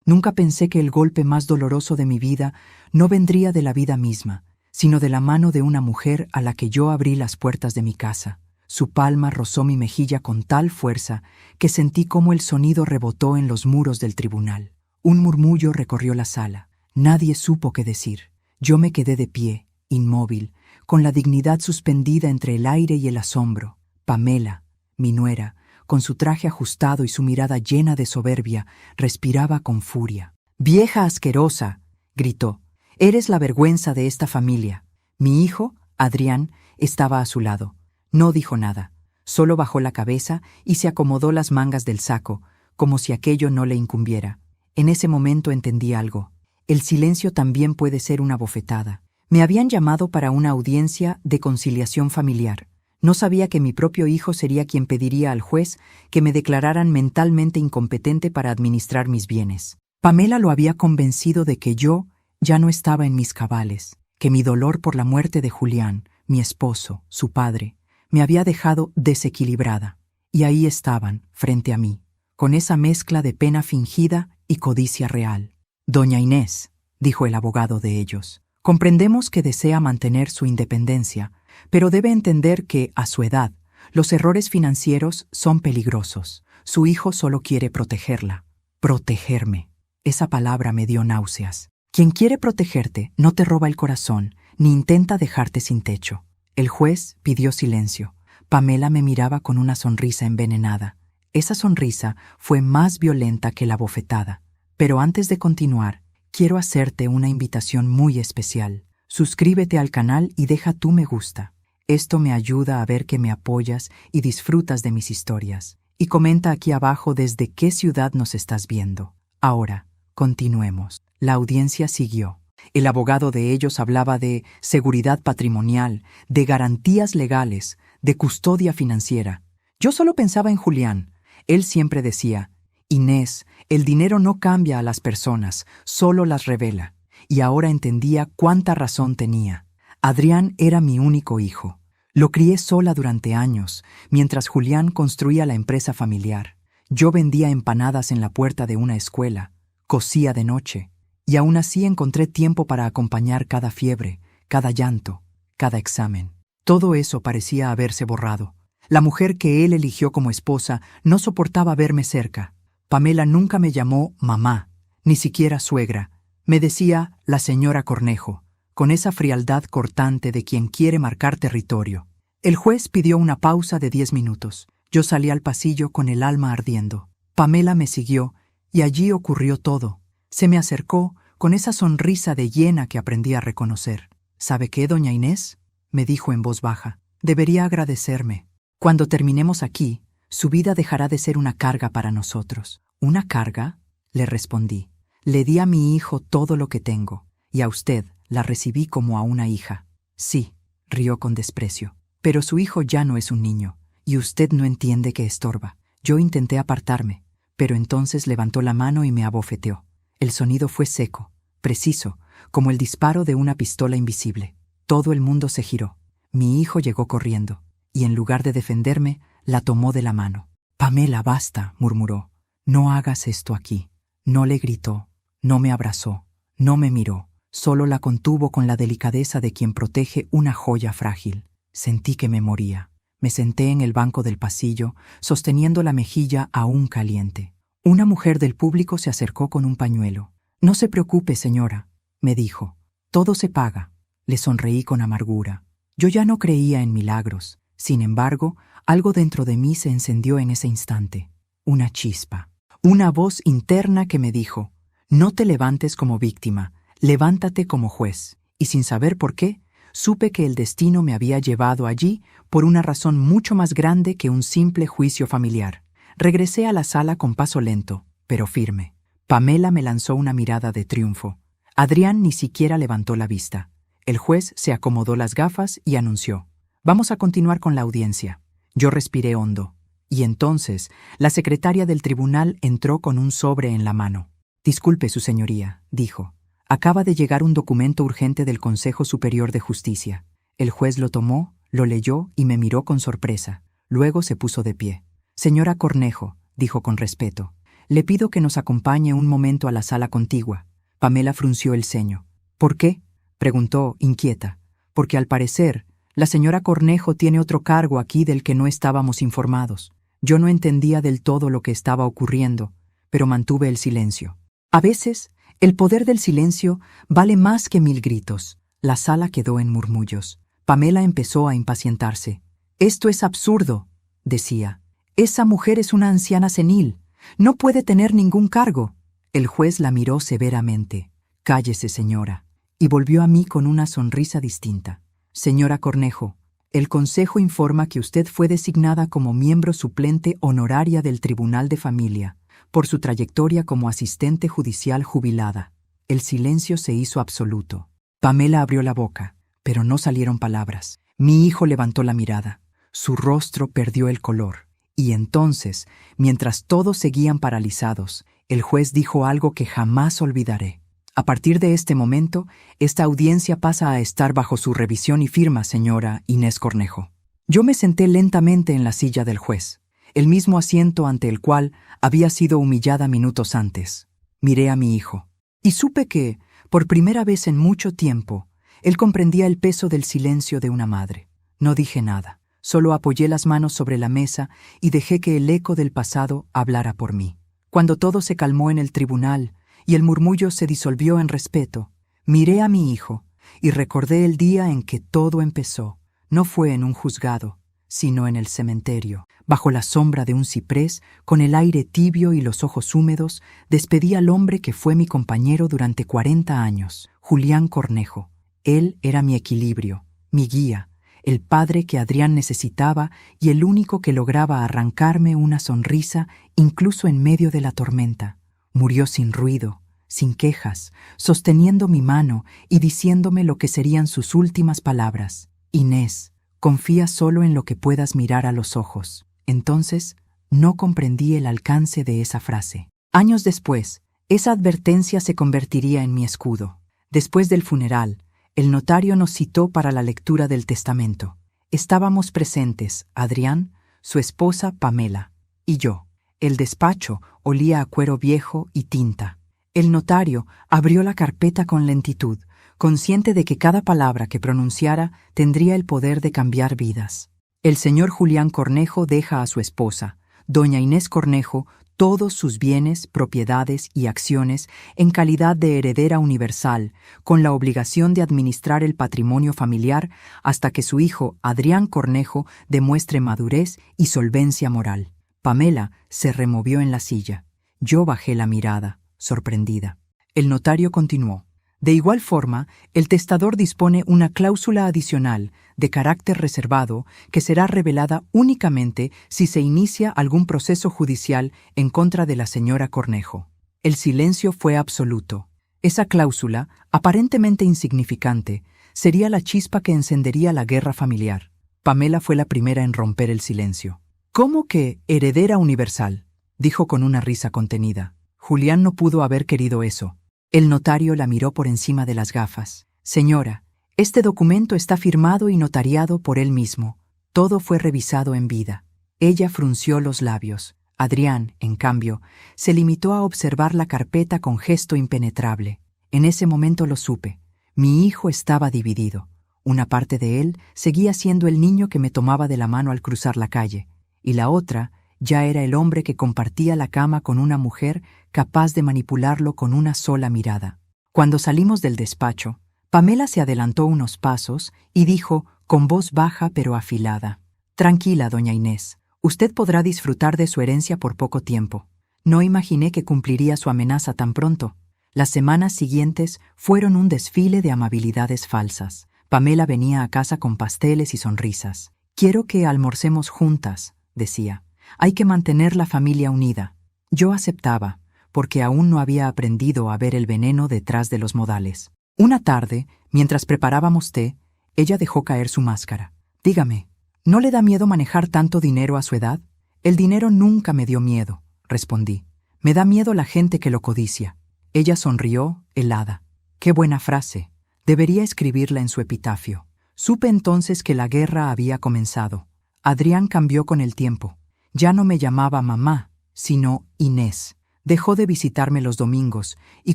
Nunca pensé que el golpe más doloroso de mi vida no vendría de la vida misma, sino de la mano de una mujer a la que yo abrí las puertas de mi casa. Su palma rozó mi mejilla con tal fuerza que sentí cómo el sonido rebotó en los muros del tribunal. Un murmullo recorrió la sala. Nadie supo qué decir. Yo me quedé de pie, inmóvil, con la dignidad suspendida entre el aire y el asombro. Pamela, mi nuera, con su traje ajustado y su mirada llena de soberbia, respiraba con furia. «¡Vieja asquerosa!», gritó. «Eres la vergüenza de esta familia». Mi hijo, Adrián, estaba a su lado. No dijo nada, solo bajó la cabeza y se acomodó las mangas del saco, como si aquello no le incumbiera. En ese momento entendí algo. El silencio también puede ser una bofetada. Me habían llamado para una audiencia de conciliación familiar. No sabía que mi propio hijo sería quien pediría al juez que me declararan mentalmente incompetente para administrar mis bienes. Pamela lo había convencido de que yo ya no estaba en mis cabales, que mi dolor por la muerte de Julián, mi esposo, su padre, me había dejado desequilibrada. Y ahí estaban, frente a mí, con esa mezcla de pena fingida y codicia real. «Doña Inés», dijo el abogado de ellos, «comprendemos que desea mantener su independencia, pero debe entender que, a su edad, los errores financieros son peligrosos. Su hijo solo quiere protegerla». Protegerme. Esa palabra me dio náuseas. Quien quiere protegerte no te roba el corazón, ni intenta dejarte sin techo. El juez pidió silencio. Pamela me miraba con una sonrisa envenenada. Esa sonrisa fue más violenta que la bofetada. Pero antes de continuar, quiero hacerte una invitación muy especial. Suscríbete al canal y deja tu me gusta. Esto me ayuda a ver que me apoyas y disfrutas de mis historias. Y comenta aquí abajo desde qué ciudad nos estás viendo. Ahora, continuemos. La audiencia siguió. El abogado de ellos hablaba de seguridad patrimonial, de garantías legales, de custodia financiera. Yo solo pensaba en Julián. Él siempre decía: «Inés, el dinero no cambia a las personas, solo las revela». Y ahora entendía cuánta razón tenía. Adrián era mi único hijo. Lo crié sola durante años, mientras Julián construía la empresa familiar. Yo vendía empanadas en la puerta de una escuela, cosía de noche, y aún así encontré tiempo para acompañar cada fiebre, cada llanto, cada examen. Todo eso parecía haberse borrado. La mujer que él eligió como esposa no soportaba verme cerca. Pamela nunca me llamó mamá, ni siquiera suegra. Me decía la señora Cornejo, con esa frialdad cortante de quien quiere marcar territorio. El juez pidió una pausa de 10 minutos. Yo salí al pasillo con el alma ardiendo. Pamela me siguió, y allí ocurrió todo. Se me acercó con esa sonrisa de hiena que aprendí a reconocer. «¿Sabe qué, doña Inés?», me dijo en voz baja. «Debería agradecerme. Cuando terminemos aquí, su vida dejará de ser una carga para nosotros». «¿Una carga?», le respondí. «Le di a mi hijo todo lo que tengo, y a usted la recibí como a una hija». «Sí», rió con desprecio, «pero su hijo ya no es un niño, y usted no entiende que estorba». Yo intenté apartarme, pero entonces levantó la mano y me abofeteó. El sonido fue seco, preciso, como el disparo de una pistola invisible. Todo el mundo se giró. Mi hijo llegó corriendo, y en lugar de defenderme, la tomó de la mano. «Pamela, basta», murmuró. «No hagas esto aquí». No le gritó, no me abrazó, no me miró, solo la contuvo con la delicadeza de quien protege una joya frágil. Sentí que me moría. Me senté en el banco del pasillo, sosteniendo la mejilla aún caliente. Una mujer del público se acercó con un pañuelo. «No se preocupe, señora», me dijo. «Todo se paga». Le sonreí con amargura. Yo ya no creía en milagros. Sin embargo, algo dentro de mí se encendió en ese instante. Una chispa. Una voz interna que me dijo: «No te levantes como víctima, levántate como juez». Y sin saber por qué, supe que el destino me había llevado allí por una razón mucho más grande que un simple juicio familiar. Regresé a la sala con paso lento, pero firme. Pamela me lanzó una mirada de triunfo. Adrián ni siquiera levantó la vista. El juez se acomodó las gafas y anunció: «Vamos a continuar con la audiencia». Yo respiré hondo. Y entonces, la secretaria del tribunal entró con un sobre en la mano. «Disculpe, su señoría», dijo. «Acaba de llegar un documento urgente del Consejo Superior de Justicia». El juez lo tomó, lo leyó y me miró con sorpresa. Luego se puso de pie. «Señora Cornejo», dijo con respeto, Le pido que nos acompañe un momento a la sala contigua. Pamela frunció el ceño. ¿Por qué?, preguntó, inquieta. Porque al parecer, la señora Cornejo tiene otro cargo aquí del que no estábamos informados. Yo no entendía del todo lo que estaba ocurriendo, pero mantuve el silencio. A veces, el poder del silencio vale más que 1000 gritos. La sala quedó en murmullos. Pamela empezó a impacientarse. «Esto es absurdo», decía. «Esa mujer es una anciana senil. No puede tener ningún cargo». El juez la miró severamente. «Cállese, señora», y volvió a mí con una sonrisa distinta. «Señora Cornejo, el Consejo informa que usted fue designada como miembro suplente honoraria del Tribunal de Familia, por su trayectoria como asistente judicial jubilada». El silencio se hizo absoluto. Pamela abrió la boca, pero no salieron palabras. Mi hijo levantó la mirada. Su rostro perdió el color. Y entonces, mientras todos seguían paralizados, el juez dijo algo que jamás olvidaré. «A partir de este momento, esta audiencia pasa a estar bajo su revisión y firma, señora Inés Cornejo». Yo me senté lentamente en la silla del juez, el mismo asiento ante el cual había sido humillada minutos antes. Miré a mi hijo, y supe que, por primera vez en mucho tiempo, él comprendía el peso del silencio de una madre. No dije nada, solo apoyé las manos sobre la mesa y dejé que el eco del pasado hablara por mí. Cuando todo se calmó en el tribunal y el murmullo se disolvió en respeto, miré a mi hijo y recordé el día en que todo empezó. No fue en un juzgado, sino en el cementerio. Bajo la sombra de un ciprés, con el aire tibio y los ojos húmedos, despedí al hombre que fue mi compañero durante 40 años, Julián Cornejo. Él era mi equilibrio, mi guía, el padre que Adrián necesitaba y el único que lograba arrancarme una sonrisa incluso en medio de la tormenta. Murió sin ruido, sin quejas, sosteniendo mi mano y diciéndome lo que serían sus últimas palabras. «Inés, confía solo en lo que puedas mirar a los ojos». Entonces, no comprendí el alcance de esa frase. Años después, esa advertencia se convertiría en mi escudo. Después del funeral, el notario nos citó para la lectura del testamento. Estábamos presentes, Adrián, su esposa Pamela y yo. El despacho olía a cuero viejo y tinta. El notario abrió la carpeta con lentitud, consciente de que cada palabra que pronunciara tendría el poder de cambiar vidas. El señor Julián Cornejo deja a su esposa, doña Inés Cornejo, todos sus bienes, propiedades y acciones en calidad de heredera universal, con la obligación de administrar el patrimonio familiar hasta que su hijo, Adrián Cornejo, demuestre madurez y solvencia moral. Pamela se removió en la silla. Yo bajé la mirada, sorprendida. El notario continuó. De igual forma, el testador dispone una cláusula adicional de carácter reservado que será revelada únicamente si se inicia algún proceso judicial en contra de la señora Cornejo. El silencio fue absoluto. Esa cláusula, aparentemente insignificante, sería la chispa que encendería la guerra familiar. Pamela fue la primera en romper el silencio. «¿Cómo que heredera universal?», dijo con una risa contenida. Julián no pudo haber querido eso. El notario la miró por encima de las gafas. «Señora, este documento está firmado y notariado por él mismo. Todo fue revisado en vida». Ella frunció los labios. Adrián, en cambio, se limitó a observar la carpeta con gesto impenetrable. En ese momento lo supe. Mi hijo estaba dividido. Una parte de él seguía siendo el niño que me tomaba de la mano al cruzar la calle, y la otra ya era el hombre que compartía la cama con una mujer capaz de manipularlo con una sola mirada. Cuando salimos del despacho, Pamela se adelantó unos pasos y dijo, con voz baja pero afilada: «Tranquila, doña Inés, usted podrá disfrutar de su herencia por poco tiempo. No imaginé que cumpliría su amenaza tan pronto». Las semanas siguientes fueron un desfile de amabilidades falsas. Pamela venía a casa con pasteles y sonrisas. «Quiero que almorcemos juntas», decía. «Hay que mantener la familia unida». Yo aceptaba, porque aún no había aprendido a ver el veneno detrás de los modales. Una tarde, mientras preparábamos té, ella dejó caer su máscara. «Dígame, ¿no le da miedo manejar tanto dinero a su edad?» «El dinero nunca me dio miedo», respondí. «Me da miedo la gente que lo codicia». Ella sonrió, helada. «Qué buena frase. Debería escribirla en su epitafio». Supe entonces que la guerra había comenzado. Adrián cambió con el tiempo. Ya no me llamaba mamá, sino Inés. Dejó de visitarme los domingos, y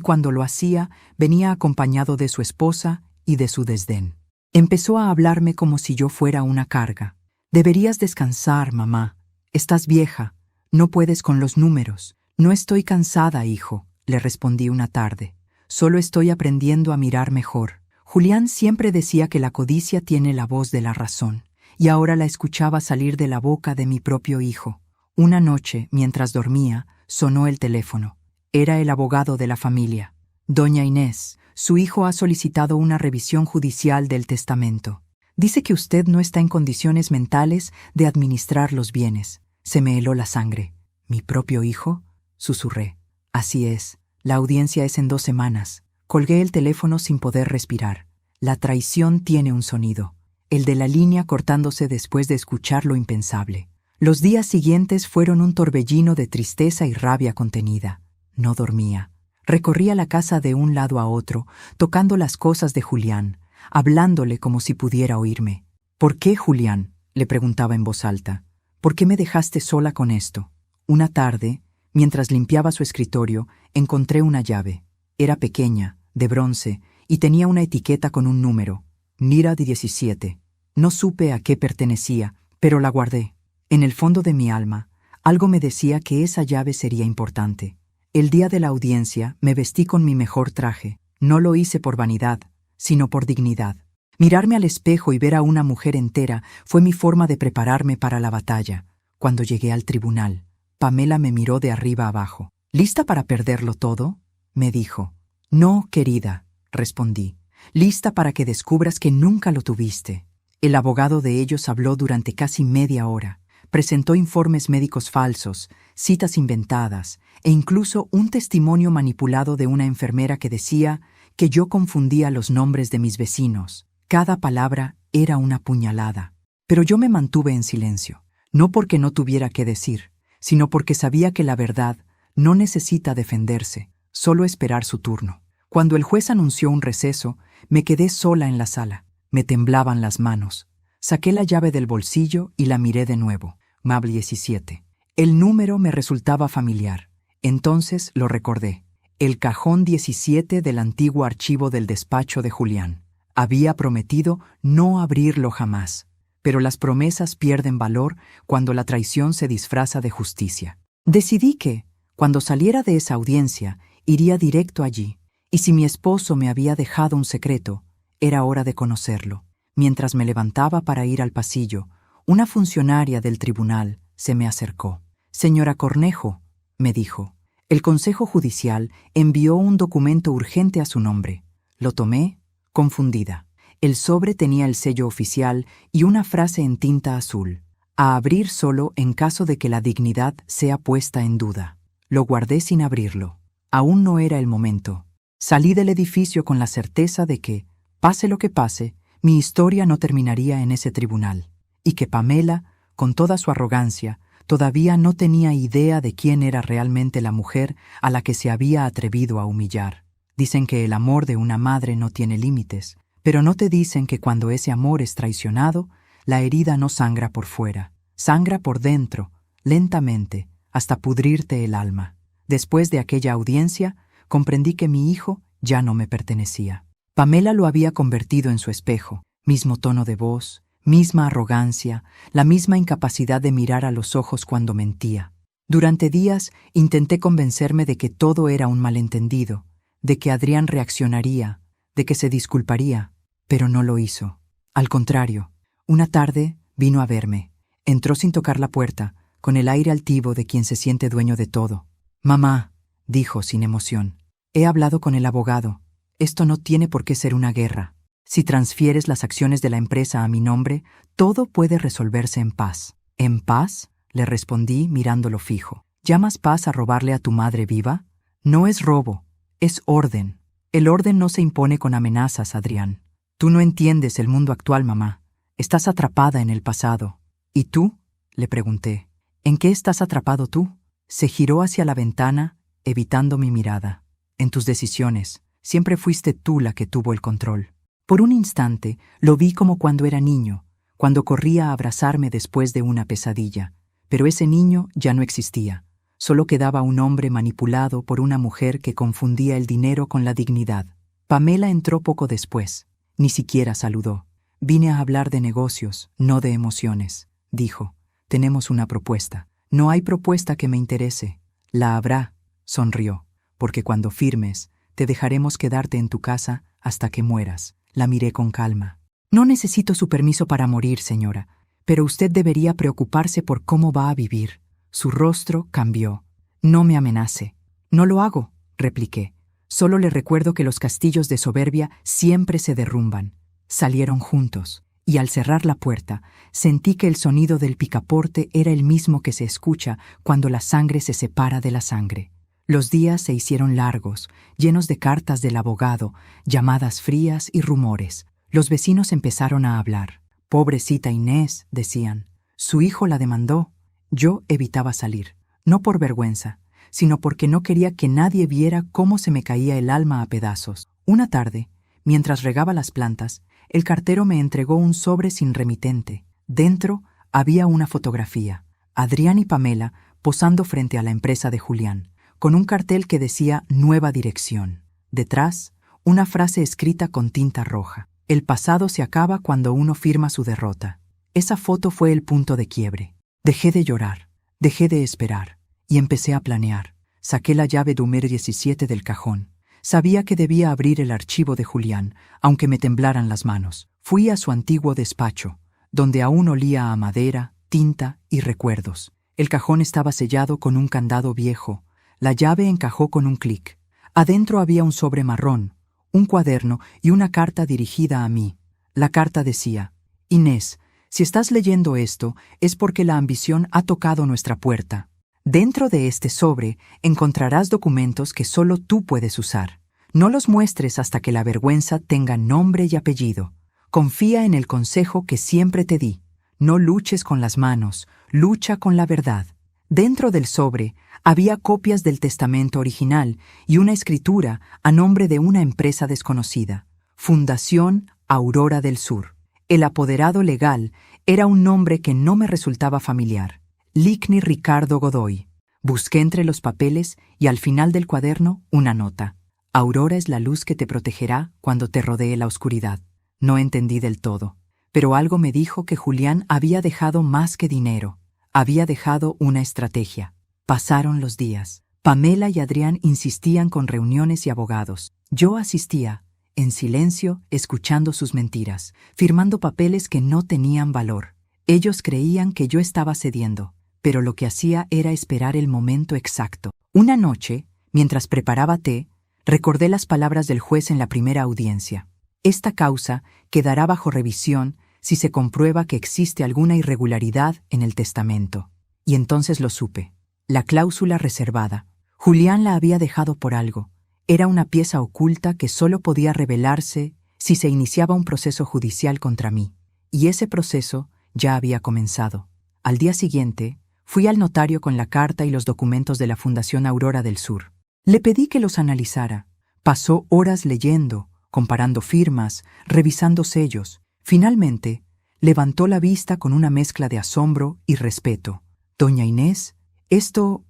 cuando lo hacía, venía acompañado de su esposa y de su desdén. Empezó a hablarme como si yo fuera una carga. Deberías descansar, mamá. Estás vieja. No puedes con los números. No estoy cansada, hijo, le respondí una tarde. Solo estoy aprendiendo a mirar mejor. Julián siempre decía que la codicia tiene la voz de la razón, y ahora la escuchaba salir de la boca de mi propio hijo. Una noche, mientras dormía, sonó el teléfono. Era el abogado de la familia. Doña Inés, su hijo ha solicitado una revisión judicial del testamento. Dice que usted no está en condiciones mentales de administrar los bienes. Se me heló la sangre. ¿Mi propio hijo?, susurré. Así es. La audiencia es en 2 semanas. Colgué el teléfono sin poder respirar. La traición tiene un sonido, el de la línea cortándose después de escuchar lo impensable. Los días siguientes fueron un torbellino de tristeza y rabia contenida. No dormía. Recorría la casa de un lado a otro, tocando las cosas de Julián, hablándole como si pudiera oírme. ¿Por qué, Julián?, le preguntaba en voz alta. ¿Por qué me dejaste sola con esto? Una tarde, mientras limpiaba su escritorio, encontré una llave. Era pequeña, de bronce, y tenía una etiqueta con un número, Nira 17. No supe a qué pertenecía, pero la guardé. En el fondo de mi alma, algo me decía que esa llave sería importante. El día de la audiencia me vestí con mi mejor traje. No lo hice por vanidad, sino por dignidad. Mirarme al espejo y ver a una mujer entera fue mi forma de prepararme para la batalla. Cuando llegué al tribunal, Pamela me miró de arriba abajo. ¿Lista para perderlo todo?, me dijo. No, querida, respondí. Lista para que descubras que nunca lo tuviste. El abogado de ellos habló durante casi media hora. Presentó informes médicos falsos, citas inventadas, e incluso un testimonio manipulado de una enfermera que decía que yo confundía los nombres de mis vecinos. Cada palabra era una puñalada. Pero yo me mantuve en silencio, no porque no tuviera qué decir, sino porque sabía que la verdad no necesita defenderse, solo esperar su turno. Cuando el juez anunció un receso, me quedé sola en la sala. Me temblaban las manos. Saqué la llave del bolsillo y la miré de nuevo. Mab 17. El número me resultaba familiar. Entonces lo recordé. El cajón 17 del antiguo archivo del despacho de Julián. Había prometido no abrirlo jamás. Pero las promesas pierden valor cuando la traición se disfraza de justicia. Decidí que, cuando saliera de esa audiencia, iría directo allí. Y si mi esposo me había dejado un secreto, era hora de conocerlo. Mientras me levantaba para ir al pasillo, una funcionaria del tribunal se me acercó. «Señora Cornejo», me dijo, «el Consejo Judicial envió un documento urgente a su nombre». Lo tomé, confundida. El sobre tenía el sello oficial y una frase en tinta azul. «A abrir solo en caso de que la dignidad sea puesta en duda». Lo guardé sin abrirlo. Aún no era el momento. Salí del edificio con la certeza de que, pase lo que pase, mi historia no terminaría en ese tribunal, y que Pamela, con toda su arrogancia, todavía no tenía idea de quién era realmente la mujer a la que se había atrevido a humillar. Dicen que el amor de una madre no tiene límites, pero no te dicen que cuando ese amor es traicionado, la herida no sangra por fuera, sangra por dentro, lentamente, hasta pudrirte el alma. Después de aquella audiencia, comprendí que mi hijo ya no me pertenecía. Pamela lo había convertido en su espejo, mismo tono de voz, misma arrogancia, la misma incapacidad de mirar a los ojos cuando mentía. Durante días intenté convencerme de que todo era un malentendido, de que Adrián reaccionaría, de que se disculparía, pero no lo hizo. Al contrario, una tarde vino a verme. Entró sin tocar la puerta, con el aire altivo de quien se siente dueño de todo. «Mamá», dijo sin emoción, «he hablado con el abogado. Esto no tiene por qué ser una guerra. Si transfieres las acciones de la empresa a mi nombre, todo puede resolverse en paz». «¿En paz?», le respondí mirándolo fijo. «¿Llamas paz a robarle a tu madre viva? No es robo, es orden. El orden no se impone con amenazas, Adrián. Tú no entiendes el mundo actual, mamá. Estás atrapada en el pasado». «¿Y tú?», le pregunté. «¿En qué estás atrapado tú?». Se giró hacia la ventana, evitando mi mirada. «En tus decisiones. Siempre fuiste tú la que tuvo el control». Por un instante lo vi como cuando era niño, cuando corría a abrazarme después de una pesadilla. Pero ese niño ya no existía. Solo quedaba un hombre manipulado por una mujer que confundía el dinero con la dignidad. Pamela entró poco después. Ni siquiera saludó. «Vine a hablar de negocios, no de emociones», dijo. «Tenemos una propuesta». «No hay propuesta que me interese». «La habrá», sonrió, «porque cuando firmes, te dejaremos quedarte en tu casa hasta que mueras». La miré con calma. «No necesito su permiso para morir, señora, pero usted debería preocuparse por cómo va a vivir». Su rostro cambió. «No me amenace». «No lo hago», repliqué. «Solo le recuerdo que los castillos de soberbia siempre se derrumban». Salieron juntos, y al cerrar la puerta, sentí que el sonido del picaporte era el mismo que se escucha cuando la sangre se separa de la sangre. Los días se hicieron largos, llenos de cartas del abogado, llamadas frías y rumores. Los vecinos empezaron a hablar. «Pobrecita Inés», decían. «Su hijo la demandó». Yo evitaba salir, no por vergüenza, sino porque no quería que nadie viera cómo se me caía el alma a pedazos. Una tarde, mientras regaba las plantas, el cartero me entregó un sobre sin remitente. Dentro había una fotografía. Adrián y Pamela posando frente a la empresa de Julián, con un cartel que decía «Nueva dirección». Detrás, una frase escrita con tinta roja. «El pasado se acaba cuando uno firma su derrota». Esa foto fue el punto de quiebre. Dejé de llorar, dejé de esperar, y empecé a planear. Saqué la llave número 17 del cajón. Sabía que debía abrir el archivo de Julián, aunque me temblaran las manos. Fui a su antiguo despacho, donde aún olía a madera, tinta y recuerdos. El cajón estaba sellado con un candado viejo. La llave encajó con un clic. Adentro había un sobre marrón, un cuaderno y una carta dirigida a mí. La carta decía: «Inés, si estás leyendo esto, es porque la ambición ha tocado nuestra puerta. Dentro de este sobre encontrarás documentos que solo tú puedes usar. No los muestres hasta que la vergüenza tenga nombre y apellido. Confía en el consejo que siempre te di. No luches con las manos, lucha con la verdad». Dentro del sobre había copias del testamento original y una escritura a nombre de una empresa desconocida. Fundación Aurora del Sur. El apoderado legal era un nombre que no me resultaba familiar. Ligny Ricardo Godoy. Busqué entre los papeles y al final del cuaderno una nota. «Aurora es la luz que te protegerá cuando te rodee la oscuridad». No entendí del todo, pero algo me dijo que Julián había dejado más que dinero. Había dejado una estrategia. Pasaron los días. Pamela y Adrián insistían con reuniones y abogados. Yo asistía, en silencio, escuchando sus mentiras, firmando papeles que no tenían valor. Ellos creían que yo estaba cediendo, pero lo que hacía era esperar el momento exacto. Una noche, mientras preparaba té, recordé las palabras del juez en la primera audiencia. Esta causa quedará bajo revisión si se comprueba que existe alguna irregularidad en el testamento. Y entonces lo supe. La cláusula reservada. Julián la había dejado por algo. Era una pieza oculta que solo podía revelarse si se iniciaba un proceso judicial contra mí. Y ese proceso ya había comenzado. Al día siguiente, fui al notario con la carta y los documentos de la Fundación Aurora del Sur. Le pedí que los analizara. Pasó horas leyendo, comparando firmas, revisando sellos. Finalmente, levantó la vista con una mezcla de asombro y respeto. «Doña Inés, esto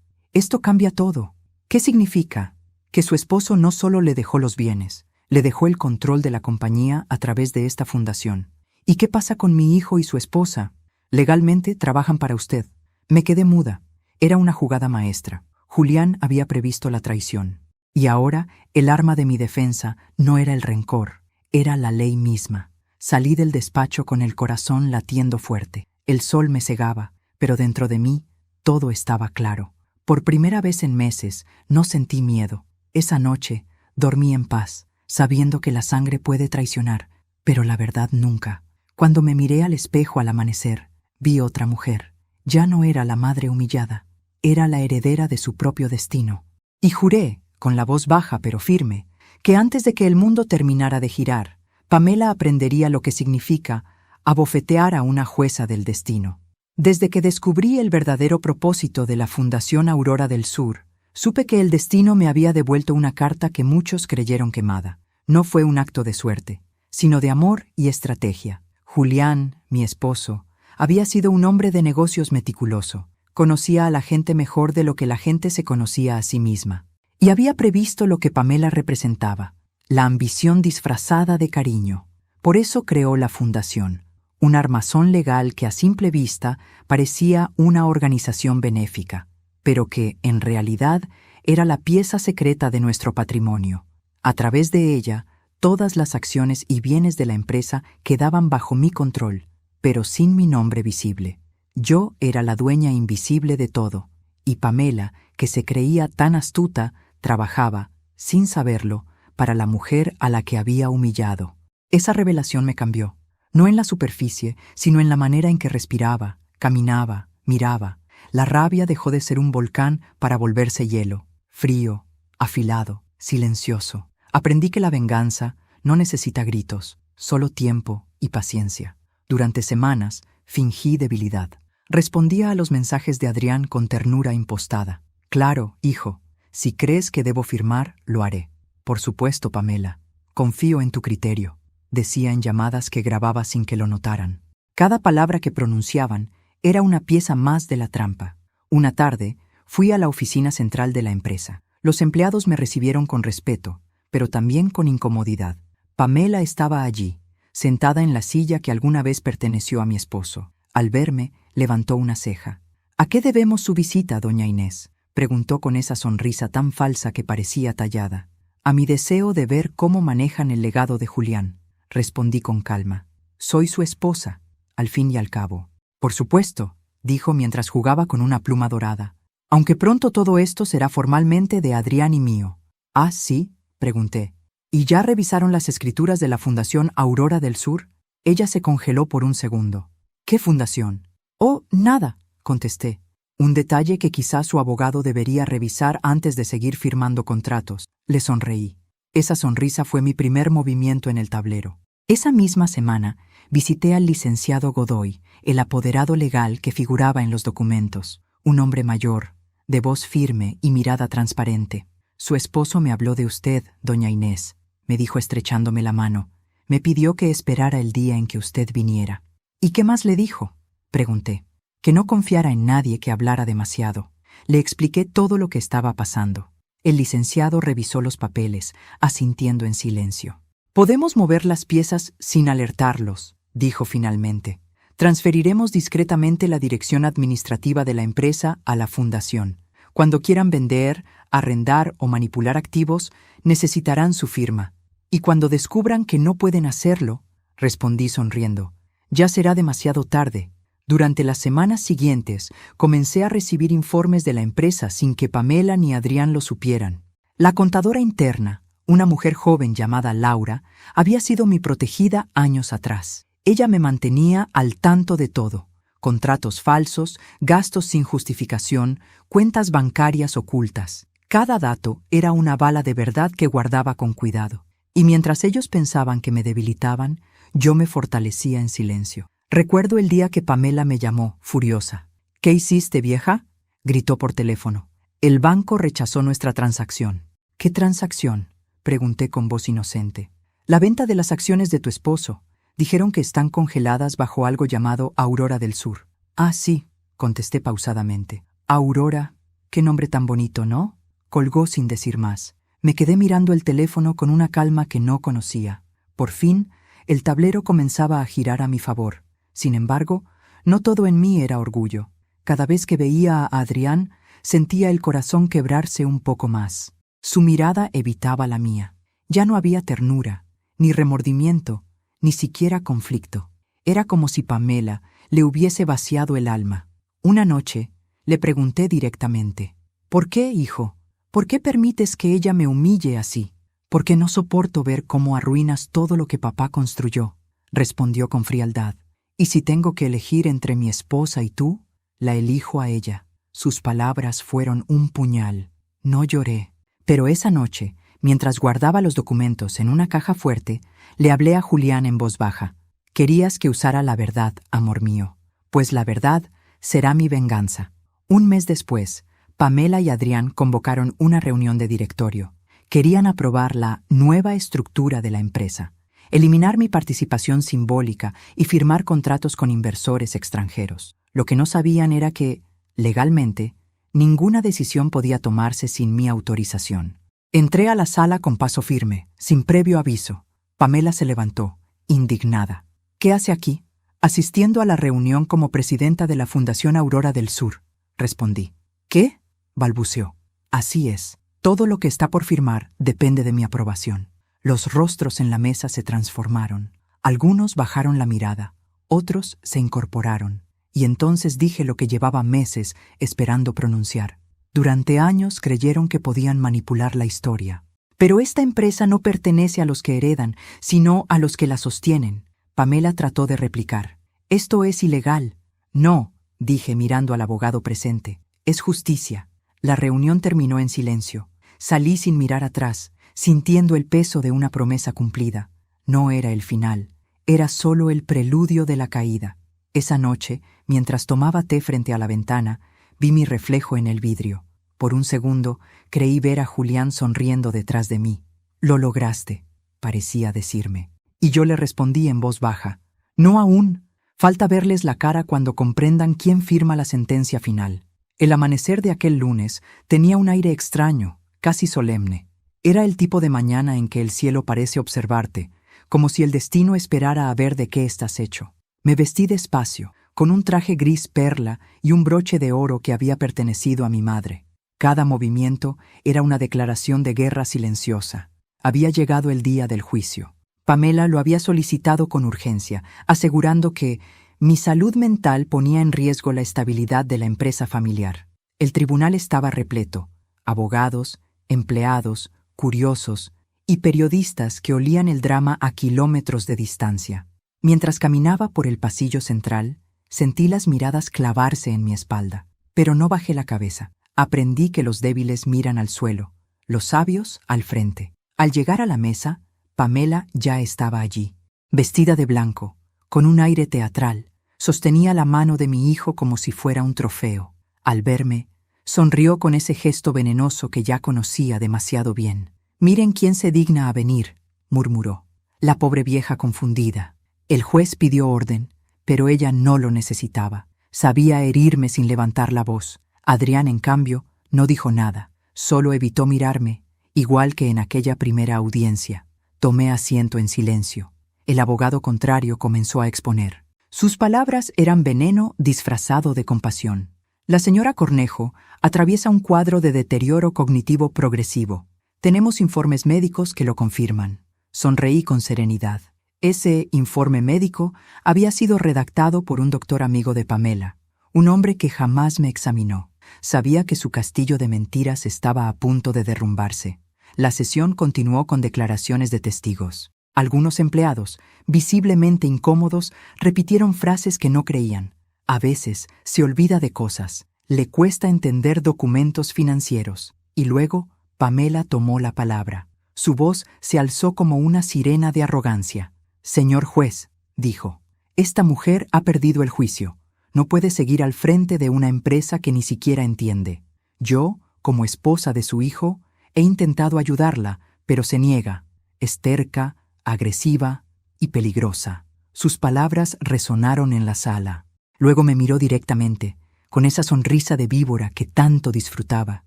cambia todo. ¿Qué significa?» Que su esposo no solo le dejó los bienes, le dejó el control de la compañía a través de esta fundación. «¿Y qué pasa con mi hijo y su esposa? Legalmente trabajan para usted». Me quedé muda. Era una jugada maestra. Julián había previsto la traición. Y ahora, el arma de mi defensa no era el rencor, era la ley misma. Salí del despacho con el corazón latiendo fuerte. El sol me cegaba, pero dentro de mí todo estaba claro. Por primera vez en meses no sentí miedo. Esa noche dormí en paz, sabiendo que la sangre puede traicionar, pero la verdad nunca. Cuando me miré al espejo al amanecer, vi otra mujer. Ya no era la madre humillada, era la heredera de su propio destino. Y juré, con la voz baja pero firme, que antes de que el mundo terminara de girar, Pamela aprendería lo que significa abofetear a una jueza del destino. Desde que descubrí el verdadero propósito de la Fundación Aurora del Sur, supe que el destino me había devuelto una carta que muchos creyeron quemada. No fue un acto de suerte, sino de amor y estrategia. Julián, mi esposo, había sido un hombre de negocios meticuloso. Conocía a la gente mejor de lo que la gente se conocía a sí misma. Y había previsto lo que Pamela representaba, la ambición disfrazada de cariño. Por eso creó la fundación, un armazón legal que a simple vista parecía una organización benéfica, pero que, en realidad, era la pieza secreta de nuestro patrimonio. A través de ella, todas las acciones y bienes de la empresa quedaban bajo mi control, pero sin mi nombre visible. Yo era la dueña invisible de todo, y Pamela, que se creía tan astuta, trabajaba, sin saberlo, para la mujer a la que había humillado. Esa revelación me cambió, no en la superficie, sino en la manera en que respiraba, caminaba, miraba. La rabia dejó de ser un volcán para volverse hielo, frío, afilado, silencioso. Aprendí que la venganza no necesita gritos, solo tiempo y paciencia. Durante semanas fingí debilidad. Respondía a los mensajes de Adrián con ternura impostada. Claro, hijo, si crees que debo firmar, lo haré. Por supuesto, Pamela. Confío en tu criterio, decía en llamadas que grababa sin que lo notaran. Cada palabra que pronunciaban era una pieza más de la trampa. Una tarde, fui a la oficina central de la empresa. Los empleados me recibieron con respeto, pero también con incomodidad. Pamela estaba allí, sentada en la silla que alguna vez perteneció a mi esposo. Al verme, levantó una ceja. «¿A qué debemos su visita, doña Inés?», preguntó con esa sonrisa tan falsa que parecía tallada. «A mi deseo de ver cómo manejan el legado de Julián», respondí con calma. «Soy su esposa, al fin y al cabo». «Por supuesto», dijo mientras jugaba con una pluma dorada. «Aunque pronto todo esto será formalmente de Adrián y mío». «Ah, sí», pregunté. «¿Y ya revisaron las escrituras de la Fundación Aurora del Sur?». Ella se congeló por un segundo. «¿Qué fundación?». «Oh, nada», contesté. Un detalle que quizás su abogado debería revisar antes de seguir firmando contratos. Le sonreí. Esa sonrisa fue mi primer movimiento en el tablero. Esa misma semana visité al licenciado Godoy, el apoderado legal que figuraba en los documentos. Un hombre mayor, de voz firme y mirada transparente. «Su esposo me habló de usted, doña Inés», me dijo estrechándome la mano. «Me pidió que esperara el día en que usted viniera». «¿Y qué más le dijo?», pregunté. «Que no confiara en nadie que hablara demasiado». Le expliqué todo lo que estaba pasando. El licenciado revisó los papeles, asintiendo en silencio. «Podemos mover las piezas sin alertarlos», dijo finalmente. «Transferiremos discretamente la dirección administrativa de la empresa a la fundación. Cuando quieran vender, arrendar o manipular activos, necesitarán su firma. Y cuando descubran que no pueden hacerlo», respondí sonriendo, «ya será demasiado tarde». Durante las semanas siguientes, comencé a recibir informes de la empresa sin que Pamela ni Adrián lo supieran. La contadora interna, una mujer joven llamada Laura, había sido mi protegida años atrás. Ella me mantenía al tanto de todo: contratos falsos, gastos sin justificación, cuentas bancarias ocultas. Cada dato era una bala de verdad que guardaba con cuidado. Y mientras ellos pensaban que me debilitaban, yo me fortalecía en silencio. Recuerdo el día que Pamela me llamó, furiosa. «¿Qué hiciste, vieja?», gritó por teléfono. «El banco rechazó nuestra transacción». «¿Qué transacción?», pregunté con voz inocente. «La venta de las acciones de tu esposo. Dijeron que están congeladas bajo algo llamado Aurora del Sur». «Ah, sí», contesté pausadamente. «Aurora, qué nombre tan bonito, ¿no?». Colgó sin decir más. Me quedé mirando el teléfono con una calma que no conocía. Por fin, el tablero comenzaba a girar a mi favor. Sin embargo, no todo en mí era orgullo. Cada vez que veía a Adrián, sentía el corazón quebrarse un poco más. Su mirada evitaba la mía. Ya no había ternura, ni remordimiento, ni siquiera conflicto. Era como si Pamela le hubiese vaciado el alma. Una noche, le pregunté directamente: «¿Por qué, hijo? ¿Por qué permites que ella me humille así?». «Porque no soporto ver cómo arruinas todo lo que papá construyó», respondió con frialdad. «Y si tengo que elegir entre mi esposa y tú, la elijo a ella». Sus palabras fueron un puñal. No lloré. Pero esa noche, mientras guardaba los documentos en una caja fuerte, le hablé a Julián en voz baja. «Querías que usara la verdad, amor mío. Pues la verdad será mi venganza». Un mes después, Pamela y Adrián convocaron una reunión de directorio. Querían aprobar la nueva estructura de la empresa, eliminar mi participación simbólica y firmar contratos con inversores extranjeros. Lo que no sabían era que Legalmente, ninguna decisión podía tomarse sin mi autorización. Entré a la sala con paso firme, sin previo aviso. Pamela se levantó, indignada. «¿Qué hace aquí?» «Asistiendo a la reunión como presidenta de la Fundación Aurora del Sur», respondí. «¿Qué?», balbuceó. «Así es. Todo lo que está por firmar depende de mi aprobación». Los rostros en la mesa se transformaron. Algunos bajaron la mirada, otros se incorporaron. Y entonces dije lo que llevaba meses esperando pronunciar. Durante años creyeron que podían manipular la historia. Pero esta empresa no pertenece a los que heredan, sino a los que la sostienen. Pamela trató de replicar. «Esto es ilegal». «No», dije mirando al abogado presente. «Es justicia». La reunión terminó en silencio. Salí sin mirar atrás, sintiendo el peso de una promesa cumplida. No era el final, era solo el preludio de la caída. Esa noche, mientras tomaba té frente a la ventana, vi mi reflejo en el vidrio. Por un segundo, creí ver a Julián sonriendo detrás de mí. «Lo lograste», parecía decirme. Y yo le respondí en voz baja. «No aún. Falta verles la cara cuando comprendan quién firma la sentencia final». El amanecer de aquel lunes tenía un aire extraño, casi solemne. Era el tipo de mañana en que el cielo parece observarte, como si el destino esperara a ver de qué estás hecho. Me vestí despacio, con un traje gris perla y un broche de oro que había pertenecido a mi madre. Cada movimiento era una declaración de guerra silenciosa. Había llegado el día del juicio. Pamela lo había solicitado con urgencia, asegurando que mi salud mental ponía en riesgo la estabilidad de la empresa familiar. El tribunal estaba repleto. Abogados, empleados, curiosos y periodistas que olían el drama a kilómetros de distancia. Mientras caminaba por el pasillo central, sentí las miradas clavarse en mi espalda, pero no bajé la cabeza. Aprendí que los débiles miran al suelo, los sabios al frente. Al llegar a la mesa, Pamela ya estaba allí, vestida de blanco, con un aire teatral. Sostenía la mano de mi hijo como si fuera un trofeo. Al verme, sonrió con ese gesto venenoso que ya conocía demasiado bien. «Miren quién se digna a venir», murmuró. La pobre vieja confundida. El juez pidió orden, pero ella no lo necesitaba. Sabía herirme sin levantar la voz. Adrián, en cambio, no dijo nada. Solo evitó mirarme, igual que en aquella primera audiencia. Tomé asiento en silencio. El abogado contrario comenzó a exponer. Sus palabras eran veneno disfrazado de compasión. La señora Cornejo atraviesa un cuadro de deterioro cognitivo progresivo. Tenemos informes médicos que lo confirman. Sonreí con serenidad. Ese informe médico había sido redactado por un doctor amigo de Pamela, un hombre que jamás me examinó. Sabía que su castillo de mentiras estaba a punto de derrumbarse. La sesión continuó con declaraciones de testigos. Algunos empleados, visiblemente incómodos, repitieron frases que no creían. A veces se olvida de cosas, le cuesta entender documentos financieros. Y luego, Pamela tomó la palabra. Su voz se alzó como una sirena de arrogancia. «Señor juez», dijo, «esta mujer ha perdido el juicio. No puede seguir al frente de una empresa que ni siquiera entiende. Yo, como esposa de su hijo, he intentado ayudarla, pero se niega. Es terca, agresiva y peligrosa». Sus palabras resonaron en la sala. Luego me miró directamente, con esa sonrisa de víbora que tanto disfrutaba.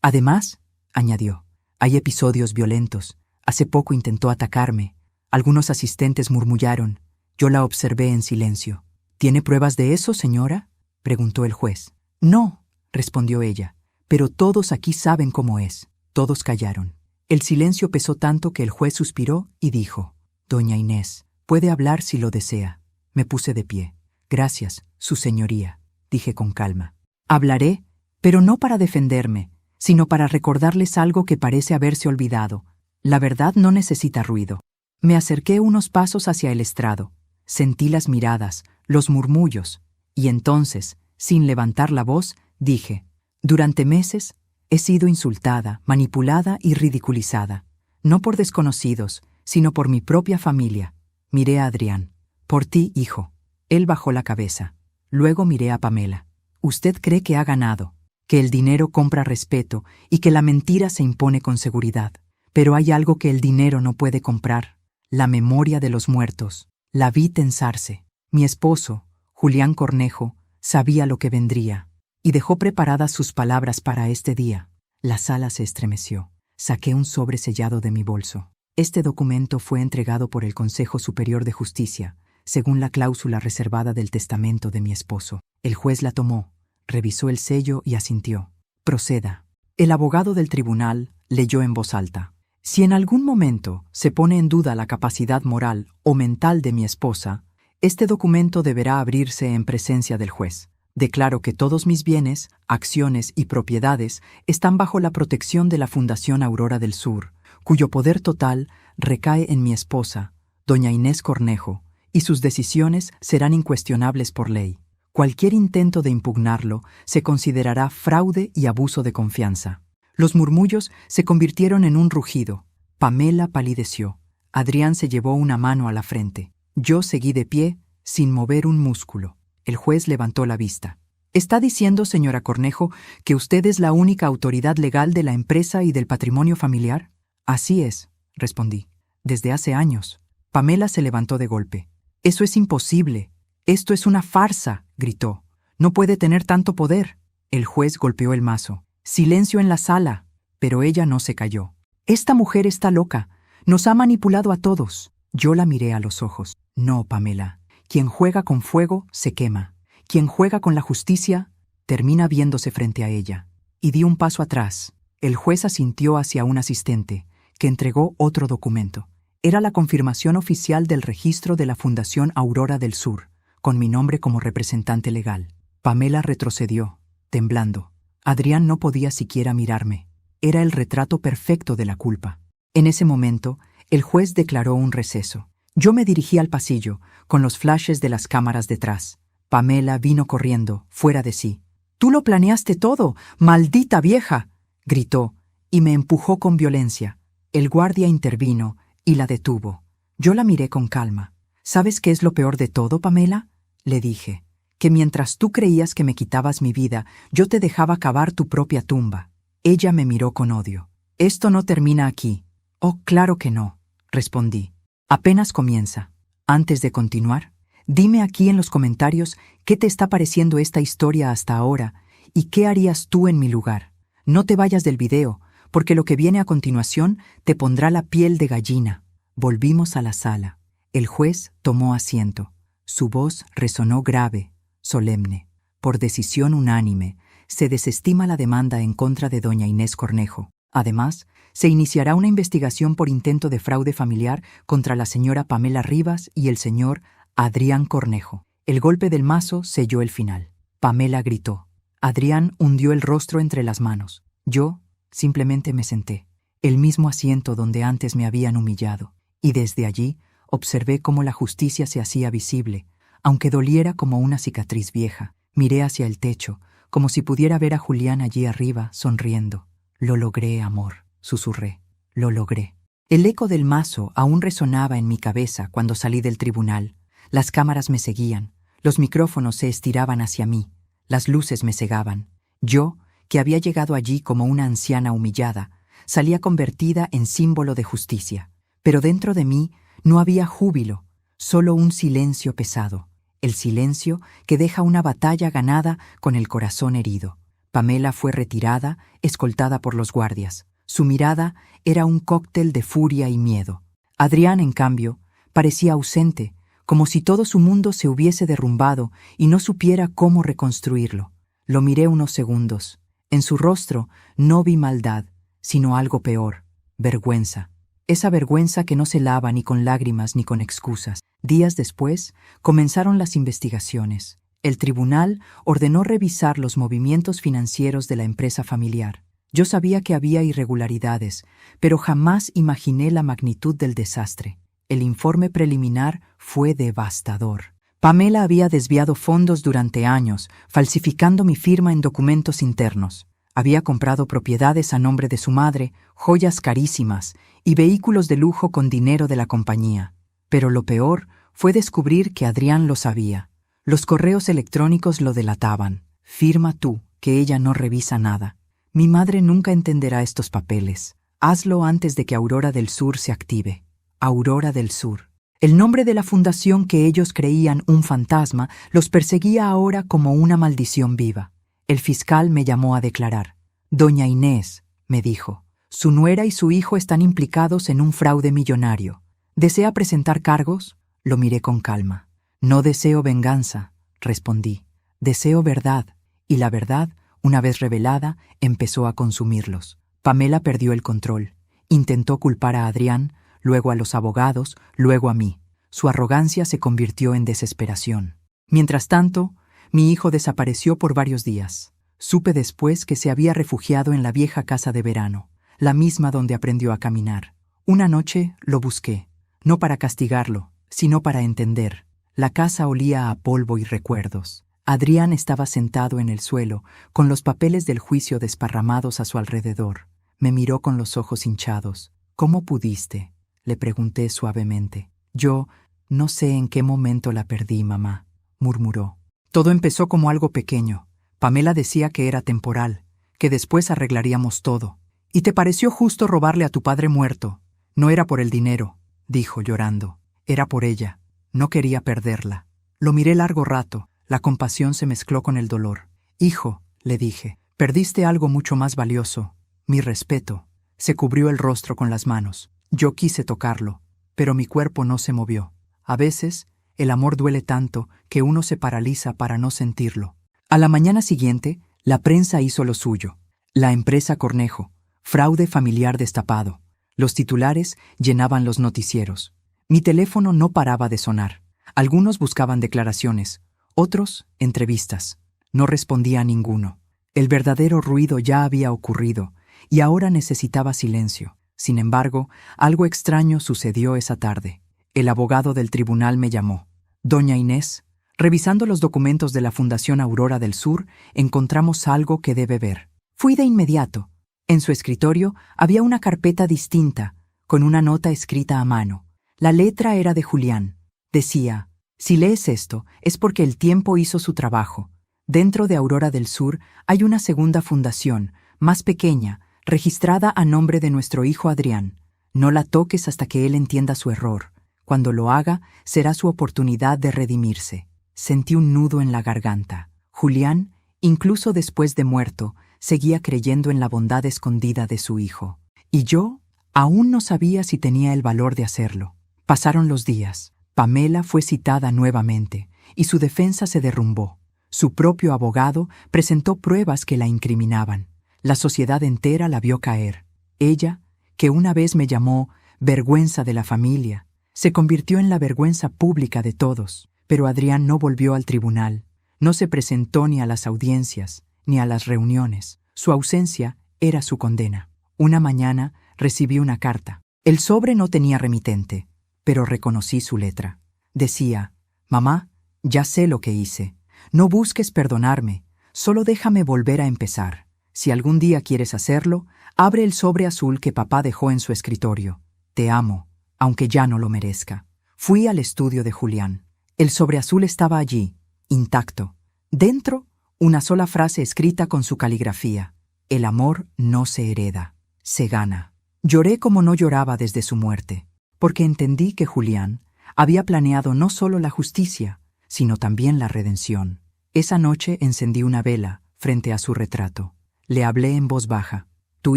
«Además», añadió, «hay episodios violentos. Hace poco intentó atacarme. Algunos asistentes murmullaron. Yo la observé en silencio. «¿Tiene pruebas de eso, señora?», preguntó el juez. «No», respondió ella, «pero todos aquí saben cómo es». Todos callaron. El silencio pesó tanto que el juez suspiró y dijo: «Doña Inés, puede hablar si lo desea». Me puse de pie. «Gracias, su señoría», dije con calma. «Hablaré, pero no para defenderme, sino para recordarles algo que parece haberse olvidado. La verdad no necesita ruido». Me acerqué unos pasos hacia el estrado. Sentí las miradas, los murmullos, y entonces, sin levantar la voz, dije: «Durante meses he sido insultada, manipulada y ridiculizada, no por desconocidos, sino por mi propia familia». Miré a Adrián. «Por ti, hijo». Él bajó la cabeza. Luego miré a Pamela. «Usted cree que ha ganado, que el dinero compra respeto y que la mentira se impone con seguridad. Pero hay algo que el dinero no puede comprar: la memoria de los muertos». La vi tensarse. Mi esposo, Julián Cornejo, sabía lo que vendría. y dejó preparadas sus palabras para este día. La sala se estremeció. Saqué un sobre sellado de mi bolso. Este documento fue entregado por el Consejo Superior de Justicia, según la cláusula reservada del testamento de mi esposo. El juez la tomó, revisó el sello y asintió. Proceda. El abogado del tribunal leyó en voz alta. Si en algún momento se pone en duda la capacidad moral o mental de mi esposa, este documento deberá abrirse en presencia del juez. Declaro que todos mis bienes, acciones y propiedades están bajo la protección de la Fundación Aurora del Sur, cuyo poder total recae en mi esposa, doña Inés Cornejo, y sus decisiones serán incuestionables por ley. Cualquier intento de impugnarlo se considerará fraude y abuso de confianza. Los murmullos se convirtieron en un rugido. Pamela palideció. Adrián se llevó una mano a la frente. Yo seguí de pie, sin mover un músculo. El juez levantó la vista. ¿Está diciendo, señora Cornejo, que usted es la única autoridad legal de la empresa y del patrimonio familiar? Así es, respondí. Desde hace años. Pamela se levantó de golpe. Eso es imposible. Esto es una farsa, gritó. No puede tener tanto poder. El juez golpeó el mazo. Silencio en la sala. Pero ella no se calló. Esta mujer está loca. Nos ha manipulado a todos. Yo la miré a los ojos. No, Pamela. Quien juega con fuego se quema. Quien juega con la justicia termina viéndose frente a ella. Y di un paso atrás. El juez asintió hacia un asistente, que entregó otro documento. Era la confirmación oficial del registro de la Fundación Aurora del Sur, con mi nombre como representante legal. Pamela retrocedió, temblando. Adrián no podía siquiera mirarme. Era el retrato perfecto de la culpa. En ese momento, el juez declaró un receso. Yo me dirigí al pasillo, con los flashes de las cámaras detrás. Pamela vino corriendo, fuera de sí. «¡Tú lo planeaste todo, maldita vieja!», gritó, y me empujó con violencia. El guardia intervino y la detuvo. Yo la miré con calma. «¿Sabes qué es lo peor de todo, Pamela?», le dije. «Que mientras tú creías que me quitabas mi vida, yo te dejaba cavar tu propia tumba». Ella me miró con odio. «Esto no termina aquí». «Oh, claro que no», respondí. «Apenas comienza. Antes de continuar, dime aquí en los comentarios qué te está pareciendo esta historia hasta ahora y qué harías tú en mi lugar. No te vayas del video, porque lo que viene a continuación te pondrá la piel de gallina». Volvimos a la sala. El juez tomó asiento. Su voz resonó grave, solemne. Por decisión unánime, se desestima la demanda en contra de doña Inés Cornejo. Además, se iniciará una investigación por intento de fraude familiar contra la señora Pamela Rivas y el señor Adrián Cornejo. El golpe del mazo selló el final. Pamela gritó. Adrián hundió el rostro entre las manos. Yo simplemente me senté, el mismo asiento donde antes me habían humillado, y desde allí observé cómo la justicia se hacía visible, aunque doliera como una cicatriz vieja. Miré hacia el techo, como si pudiera ver a Julián allí arriba, sonriendo. «Lo logré, amor», susurré. «Lo logré». El eco del mazo aún resonaba en mi cabeza cuando salí del tribunal. Las cámaras me seguían, los micrófonos se estiraban hacia mí, las luces me cegaban. Yo, que había llegado allí como una anciana humillada, salía convertida en símbolo de justicia. Pero dentro de mí no había júbilo, solo un silencio pesado. El silencio que deja una batalla ganada con el corazón herido. Pamela fue retirada, escoltada por los guardias. Su mirada era un cóctel de furia y miedo. Adrián, en cambio, parecía ausente, como si todo su mundo se hubiese derrumbado y no supiera cómo reconstruirlo. Lo miré unos segundos. En su rostro no vi maldad, sino algo peor, vergüenza. Esa vergüenza que no se lava ni con lágrimas ni con excusas. Días después, comenzaron las investigaciones. El tribunal ordenó revisar los movimientos financieros de la empresa familiar. Yo sabía que había irregularidades, pero jamás imaginé la magnitud del desastre. El informe preliminar fue devastador. Pamela había desviado fondos durante años, falsificando mi firma en documentos internos. Había comprado propiedades a nombre de su madre, joyas carísimas y vehículos de lujo con dinero de la compañía. Pero lo peor fue descubrir que Adrián lo sabía. Los correos electrónicos lo delataban. «Firma tú, que ella no revisa nada. Mi madre nunca entenderá estos papeles. Hazlo antes de que Aurora del Sur se active». Aurora del Sur. El nombre de la fundación que ellos creían un fantasma los perseguía ahora como una maldición viva. El fiscal me llamó a declarar. Doña Inés, me dijo, su nuera y su hijo están implicados en un fraude millonario. ¿Desea presentar cargos? Lo miré con calma. No deseo venganza, respondí. Deseo verdad, y la verdad, una vez revelada, empezó a consumirlos. Pamela perdió el control. Intentó culpar a Adrián, luego a los abogados, luego a mí. Su arrogancia se convirtió en desesperación. Mientras tanto, mi hijo desapareció por varios días. Supe después que se había refugiado en la vieja casa de verano, la misma donde aprendió a caminar. Una noche lo busqué, no para castigarlo, sino para entender. La casa olía a polvo y recuerdos. Adrián estaba sentado en el suelo, con los papeles del juicio desparramados a su alrededor. Me miró con los ojos hinchados. ¿Cómo pudiste?, le pregunté suavemente. Yo no sé en qué momento la perdí, mamá, murmuró. Todo empezó como algo pequeño. Pamela decía que era temporal, que después arreglaríamos todo. ¿Y te pareció justo robarle a tu padre muerto? No era por el dinero, dijo llorando. Era por ella. No quería perderla. Lo miré largo rato. La compasión se mezcló con el dolor. Hijo, le dije, perdiste algo mucho más valioso. Mi respeto. Se cubrió el rostro con las manos. Yo quise tocarlo, pero mi cuerpo no se movió. A veces, el amor duele tanto que uno se paraliza para no sentirlo. A la mañana siguiente, la prensa hizo lo suyo. La empresa Cornejo, fraude familiar destapado. Los titulares llenaban los noticieros. Mi teléfono no paraba de sonar. Algunos buscaban declaraciones, otros entrevistas. No respondía a ninguno. El verdadero ruido ya había ocurrido, y ahora necesitaba silencio. Sin embargo, algo extraño sucedió esa tarde. El abogado del tribunal me llamó. Doña Inés, revisando los documentos de la Fundación Aurora del Sur, encontramos algo que debe ver. Fui de inmediato. En su escritorio había una carpeta distinta, con una nota escrita a mano. La letra era de Julián. Decía, si lees esto, es porque el tiempo hizo su trabajo. Dentro de Aurora del Sur hay una segunda fundación, más pequeña, registrada a nombre de nuestro hijo Adrián. No la toques hasta que él entienda su error. Cuando lo haga, será su oportunidad de redimirse. Sentí un nudo en la garganta. Julián, incluso después de muerto, seguía creyendo en la bondad escondida de su hijo. Y yo aún no sabía si tenía el valor de hacerlo. Pasaron los días. Pamela fue citada nuevamente, y su defensa se derrumbó. Su propio abogado presentó pruebas que la incriminaban. La sociedad entera la vio caer. Ella, que una vez me llamó vergüenza de la familia, se convirtió en la vergüenza pública de todos. Pero Adrián no volvió al tribunal. No se presentó ni a las audiencias, ni a las reuniones. Su ausencia era su condena. Una mañana recibí una carta. El sobre no tenía remitente, pero reconocí su letra. Decía, mamá, ya sé lo que hice. No busques perdonarme, solo déjame volver a empezar. Si algún día quieres hacerlo, abre el sobre azul que papá dejó en su escritorio. Te amo, aunque ya no lo merezca. Fui al estudio de Julián. El sobre azul estaba allí, intacto. Dentro, una sola frase escrita con su caligrafía. El amor no se hereda, se gana. Lloré como no lloraba desde su muerte, porque entendí que Julián había planeado no solo la justicia, sino también la redención. Esa noche encendí una vela frente a su retrato. Le hablé en voz baja. Tu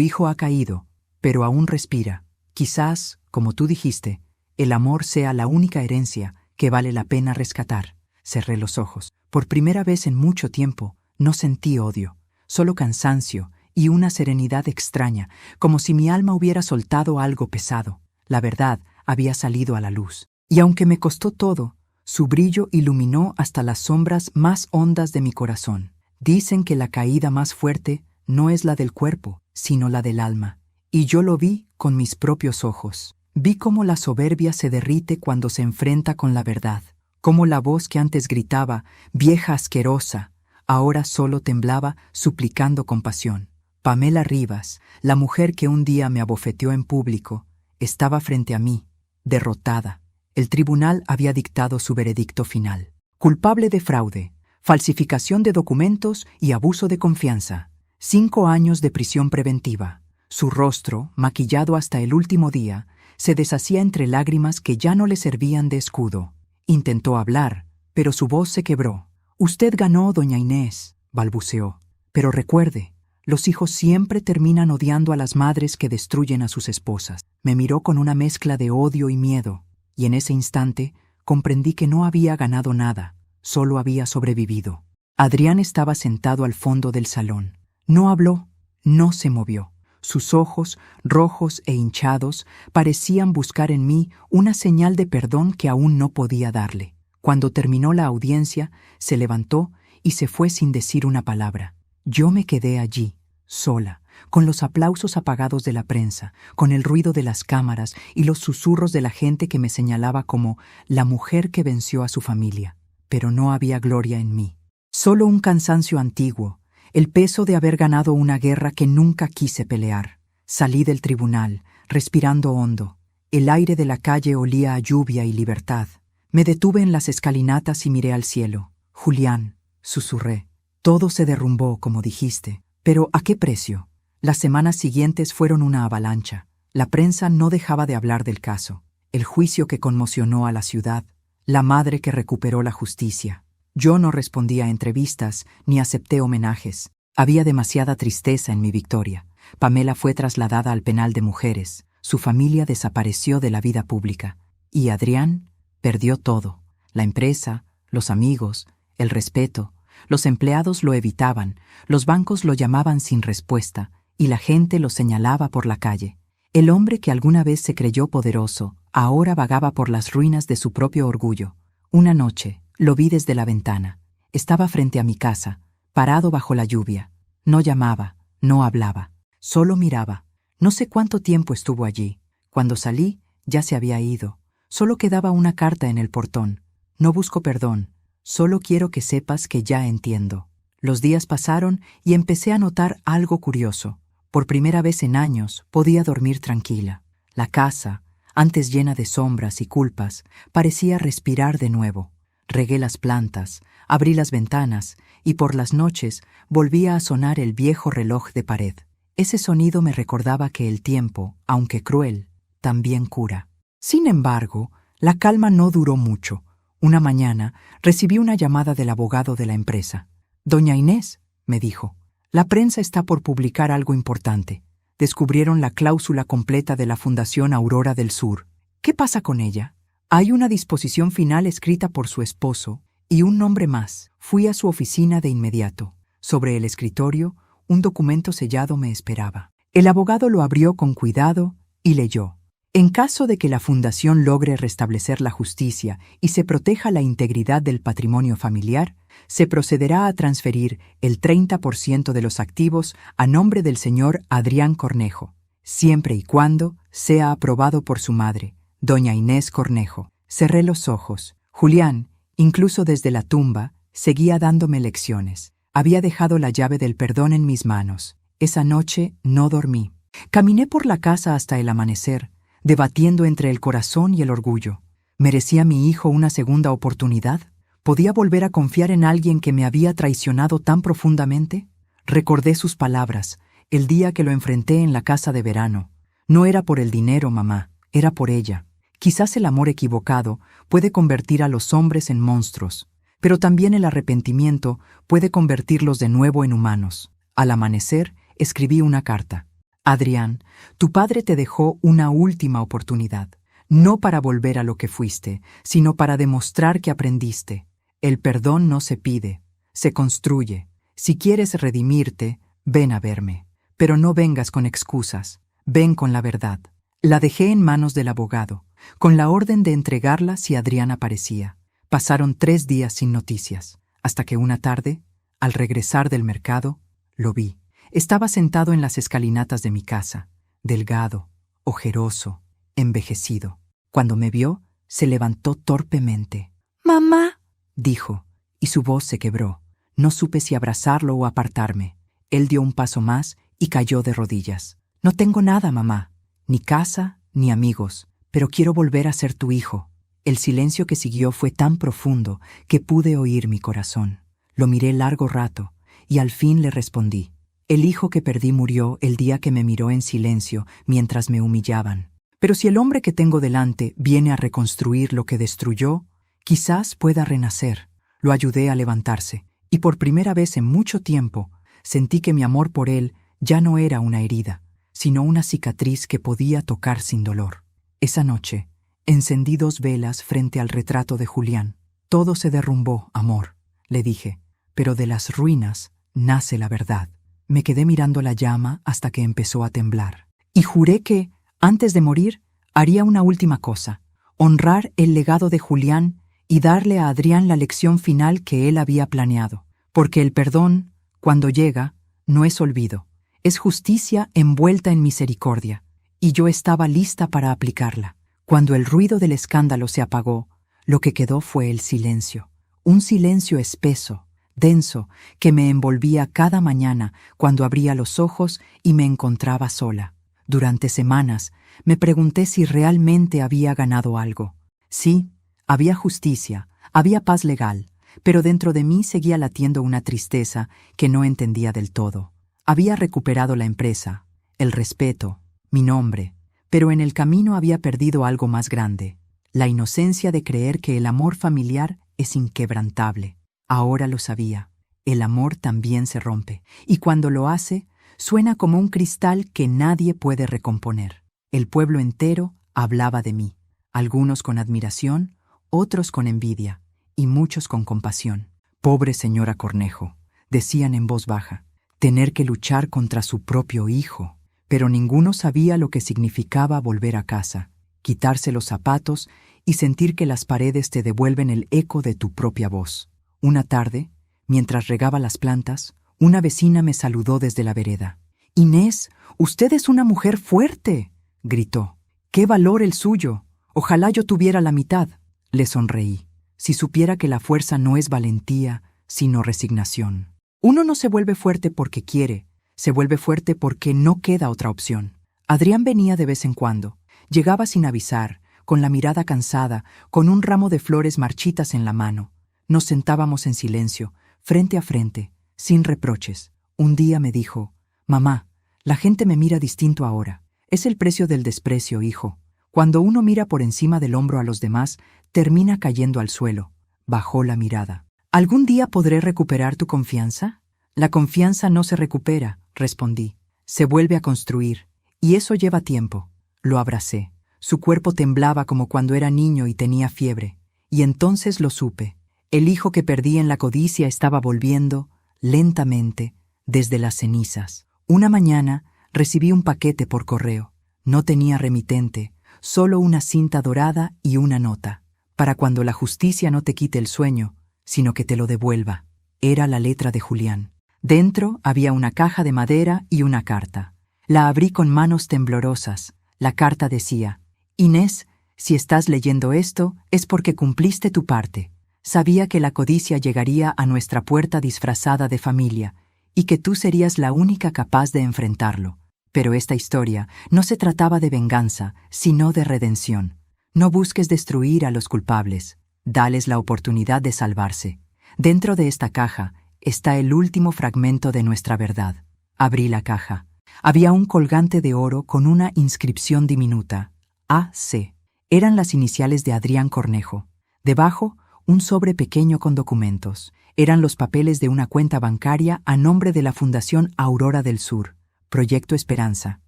hijo ha caído, pero aún respira. Quizás, como tú dijiste, el amor sea la única herencia que vale la pena rescatar. Cerré los ojos. Por primera vez en mucho tiempo, no sentí odio, solo cansancio y una serenidad extraña, como si mi alma hubiera soltado algo pesado. La verdad había salido a la luz. Y aunque me costó todo, su brillo iluminó hasta las sombras más hondas de mi corazón. Dicen que la caída más fuerte no es la del cuerpo, sino la del alma. Y yo lo vi con mis propios ojos. Vi cómo la soberbia se derrite cuando se enfrenta con la verdad, cómo la voz que antes gritaba, vieja asquerosa, ahora solo temblaba suplicando compasión. Pamela Rivas, la mujer que un día me abofeteó en público, estaba frente a mí, derrotada. El tribunal había dictado su veredicto final. Culpable de fraude, falsificación de documentos y abuso de confianza. 5 años de prisión preventiva. Su rostro, maquillado hasta el último día, se deshacía entre lágrimas que ya no le servían de escudo. Intentó hablar, pero su voz se quebró. Usted ganó, doña Inés, balbuceó. Pero recuerde, los hijos siempre terminan odiando a las madres que destruyen a sus esposas. Me miró con una mezcla de odio y miedo, y en ese instante comprendí que no había ganado nada, solo había sobrevivido. Adrián estaba sentado al fondo del salón. No habló, no se movió. Sus ojos, rojos e hinchados, parecían buscar en mí una señal de perdón que aún no podía darle. Cuando terminó la audiencia, se levantó y se fue sin decir una palabra. Yo me quedé allí, sola, con los aplausos apagados de la prensa, con el ruido de las cámaras y los susurros de la gente que me señalaba como la mujer que venció a su familia. Pero no había gloria en mí. Solo un cansancio antiguo, el peso de haber ganado una guerra que nunca quise pelear. Salí del tribunal, respirando hondo. El aire de la calle olía a lluvia y libertad. Me detuve en las escalinatas y miré al cielo. Julián, susurré. Todo se derrumbó, como dijiste. Pero ¿a qué precio? Las semanas siguientes fueron una avalancha. La prensa no dejaba de hablar del caso. El juicio que conmocionó a la ciudad. La madre que recuperó la justicia. Yo no respondí a entrevistas ni acepté homenajes. Había demasiada tristeza en mi victoria. Pamela fue trasladada al penal de mujeres. Su familia desapareció de la vida pública. Y Adrián perdió todo. La empresa, los amigos, el respeto. Los empleados lo evitaban, los bancos lo llamaban sin respuesta, y la gente lo señalaba por la calle. El hombre que alguna vez se creyó poderoso, ahora vagaba por las ruinas de su propio orgullo. Una noche, lo vi desde la ventana. Estaba frente a mi casa, parado bajo la lluvia. No llamaba, no hablaba, solo miraba. No sé cuánto tiempo estuvo allí. Cuando salí, ya se había ido. Solo quedaba una carta en el portón. No busco perdón, solo quiero que sepas que ya entiendo. Los días pasaron y empecé a notar algo curioso. Por primera vez en años podía dormir tranquila. La casa, antes llena de sombras y culpas, parecía respirar de nuevo. Regué las plantas, abrí las ventanas y por las noches volvía a sonar el viejo reloj de pared. Ese sonido me recordaba que el tiempo, aunque cruel, también cura. Sin embargo, la calma no duró mucho. Una mañana recibí una llamada del abogado de la empresa. «Doña Inés», me dijo, «la prensa está por publicar algo importante. Descubrieron la cláusula completa de la Fundación Aurora del Sur. ¿Qué pasa con ella?» Hay una disposición final escrita por su esposo y un nombre más. Fui a su oficina de inmediato. Sobre el escritorio, un documento sellado me esperaba. El abogado lo abrió con cuidado y leyó. En caso de que la fundación logre restablecer la justicia y se proteja la integridad del patrimonio familiar, se procederá a transferir el 30% de los activos a nombre del señor Adrián Cornejo, siempre y cuando sea aprobado por su madre, doña Inés Cornejo. Cerré los ojos. Julián, incluso desde la tumba, seguía dándome lecciones. Había dejado la llave del perdón en mis manos. Esa noche no dormí. Caminé por la casa hasta el amanecer, debatiendo entre el corazón y el orgullo. ¿Merecía mi hijo una segunda oportunidad? ¿Podía volver a confiar en alguien que me había traicionado tan profundamente? Recordé sus palabras, el día que lo enfrenté en la casa de verano. No era por el dinero, mamá, era por ella. Quizás el amor equivocado puede convertir a los hombres en monstruos, pero también el arrepentimiento puede convertirlos de nuevo en humanos. Al amanecer, escribí una carta. Adrián, tu padre te dejó una última oportunidad, no para volver a lo que fuiste, sino para demostrar que aprendiste. El perdón no se pide, se construye. Si quieres redimirte, ven a verme. Pero no vengas con excusas, ven con la verdad. La dejé en manos del abogado, con la orden de entregarla si Adrián aparecía. Pasaron 3 días sin noticias, hasta que una tarde, al regresar del mercado, lo vi. Estaba sentado en las escalinatas de mi casa, delgado, ojeroso, envejecido. Cuando me vio, se levantó torpemente. «¡Mamá!», dijo, y su voz se quebró. No supe si abrazarlo o apartarme. Él dio un paso más y cayó de rodillas. «No tengo nada, mamá, ni casa, ni amigos, pero quiero volver a ser tu hijo». El silencio que siguió fue tan profundo que pude oír mi corazón. Lo miré largo rato y al fin le respondí. El hijo que perdí murió el día que me miró en silencio mientras me humillaban. Pero si el hombre que tengo delante viene a reconstruir lo que destruyó, quizás pueda renacer. Lo ayudé a levantarse y por primera vez en mucho tiempo sentí que mi amor por él ya no era una herida, sino una cicatriz que podía tocar sin dolor. Esa noche, encendí 2 velas frente al retrato de Julián. Todo se derrumbó, amor, le dije, pero de las ruinas nace la verdad. Me quedé mirando la llama hasta que empezó a temblar. Y juré que, antes de morir, haría una última cosa: honrar el legado de Julián y darle a Adrián la lección final que él había planeado. Porque el perdón, cuando llega, no es olvido, es justicia envuelta en misericordia, y yo estaba lista para aplicarla. Cuando el ruido del escándalo se apagó, lo que quedó fue el silencio, un silencio espeso, denso, que me envolvía cada mañana cuando abría los ojos y me encontraba sola. Durante semanas me pregunté si realmente había ganado algo. Sí, había justicia, había paz legal, pero dentro de mí seguía latiendo una tristeza que no entendía del todo. Había recuperado la empresa, el respeto, mi nombre, pero en el camino había perdido algo más grande: la inocencia de creer que el amor familiar es inquebrantable. Ahora lo sabía. El amor también se rompe, y cuando lo hace, suena como un cristal que nadie puede recomponer. El pueblo entero hablaba de mí, algunos con admiración, otros con envidia, y muchos con compasión. Pobre señora Cornejo, decían en voz baja, tener que luchar contra su propio hijo. Pero ninguno sabía lo que significaba volver a casa, quitarse los zapatos y sentir que las paredes te devuelven el eco de tu propia voz. Una tarde, mientras regaba las plantas, una vecina me saludó desde la vereda. «Inés, usted es una mujer fuerte», gritó. «¡Qué valor el suyo! Ojalá yo tuviera la mitad». Le sonreí. Si supiera que la fuerza no es valentía, sino resignación. Uno no se vuelve fuerte porque quiere, se vuelve fuerte porque no queda otra opción. Adrián venía de vez en cuando. Llegaba sin avisar, con la mirada cansada, con un ramo de flores marchitas en la mano. Nos sentábamos en silencio, frente a frente, sin reproches. Un día me dijo: «Mamá, la gente me mira distinto ahora. Es el precio del desprecio, hijo. Cuando uno mira por encima del hombro a los demás, termina cayendo al suelo». Bajó la mirada. «¿Algún día podré recuperar tu confianza?» «La confianza no se recupera», respondí. «Se vuelve a construir, y eso lleva tiempo». Lo abracé. Su cuerpo temblaba como cuando era niño y tenía fiebre. Y entonces lo supe. El hijo que perdí en la codicia estaba volviendo, lentamente, desde las cenizas. Una mañana recibí un paquete por correo. No tenía remitente, solo una cinta dorada y una nota. Para cuando la justicia no te quite el sueño, sino que te lo devuelva. Era la letra de Julián. Dentro había una caja de madera y una carta. La abrí con manos temblorosas. La carta decía: «Inés, si estás leyendo esto, es porque cumpliste tu parte. Sabía que la codicia llegaría a nuestra puerta disfrazada de familia, y que tú serías la única capaz de enfrentarlo. Pero esta historia no se trataba de venganza, sino de redención. No busques destruir a los culpables. Dales la oportunidad de salvarse. Dentro de esta caja está el último fragmento de nuestra verdad». Abrí la caja. Había un colgante de oro con una inscripción diminuta: AC. Eran las iniciales de Adrián Cornejo. Debajo, un sobre pequeño con documentos. Eran los papeles de una cuenta bancaria a nombre de la Fundación Aurora del Sur, Proyecto Esperanza.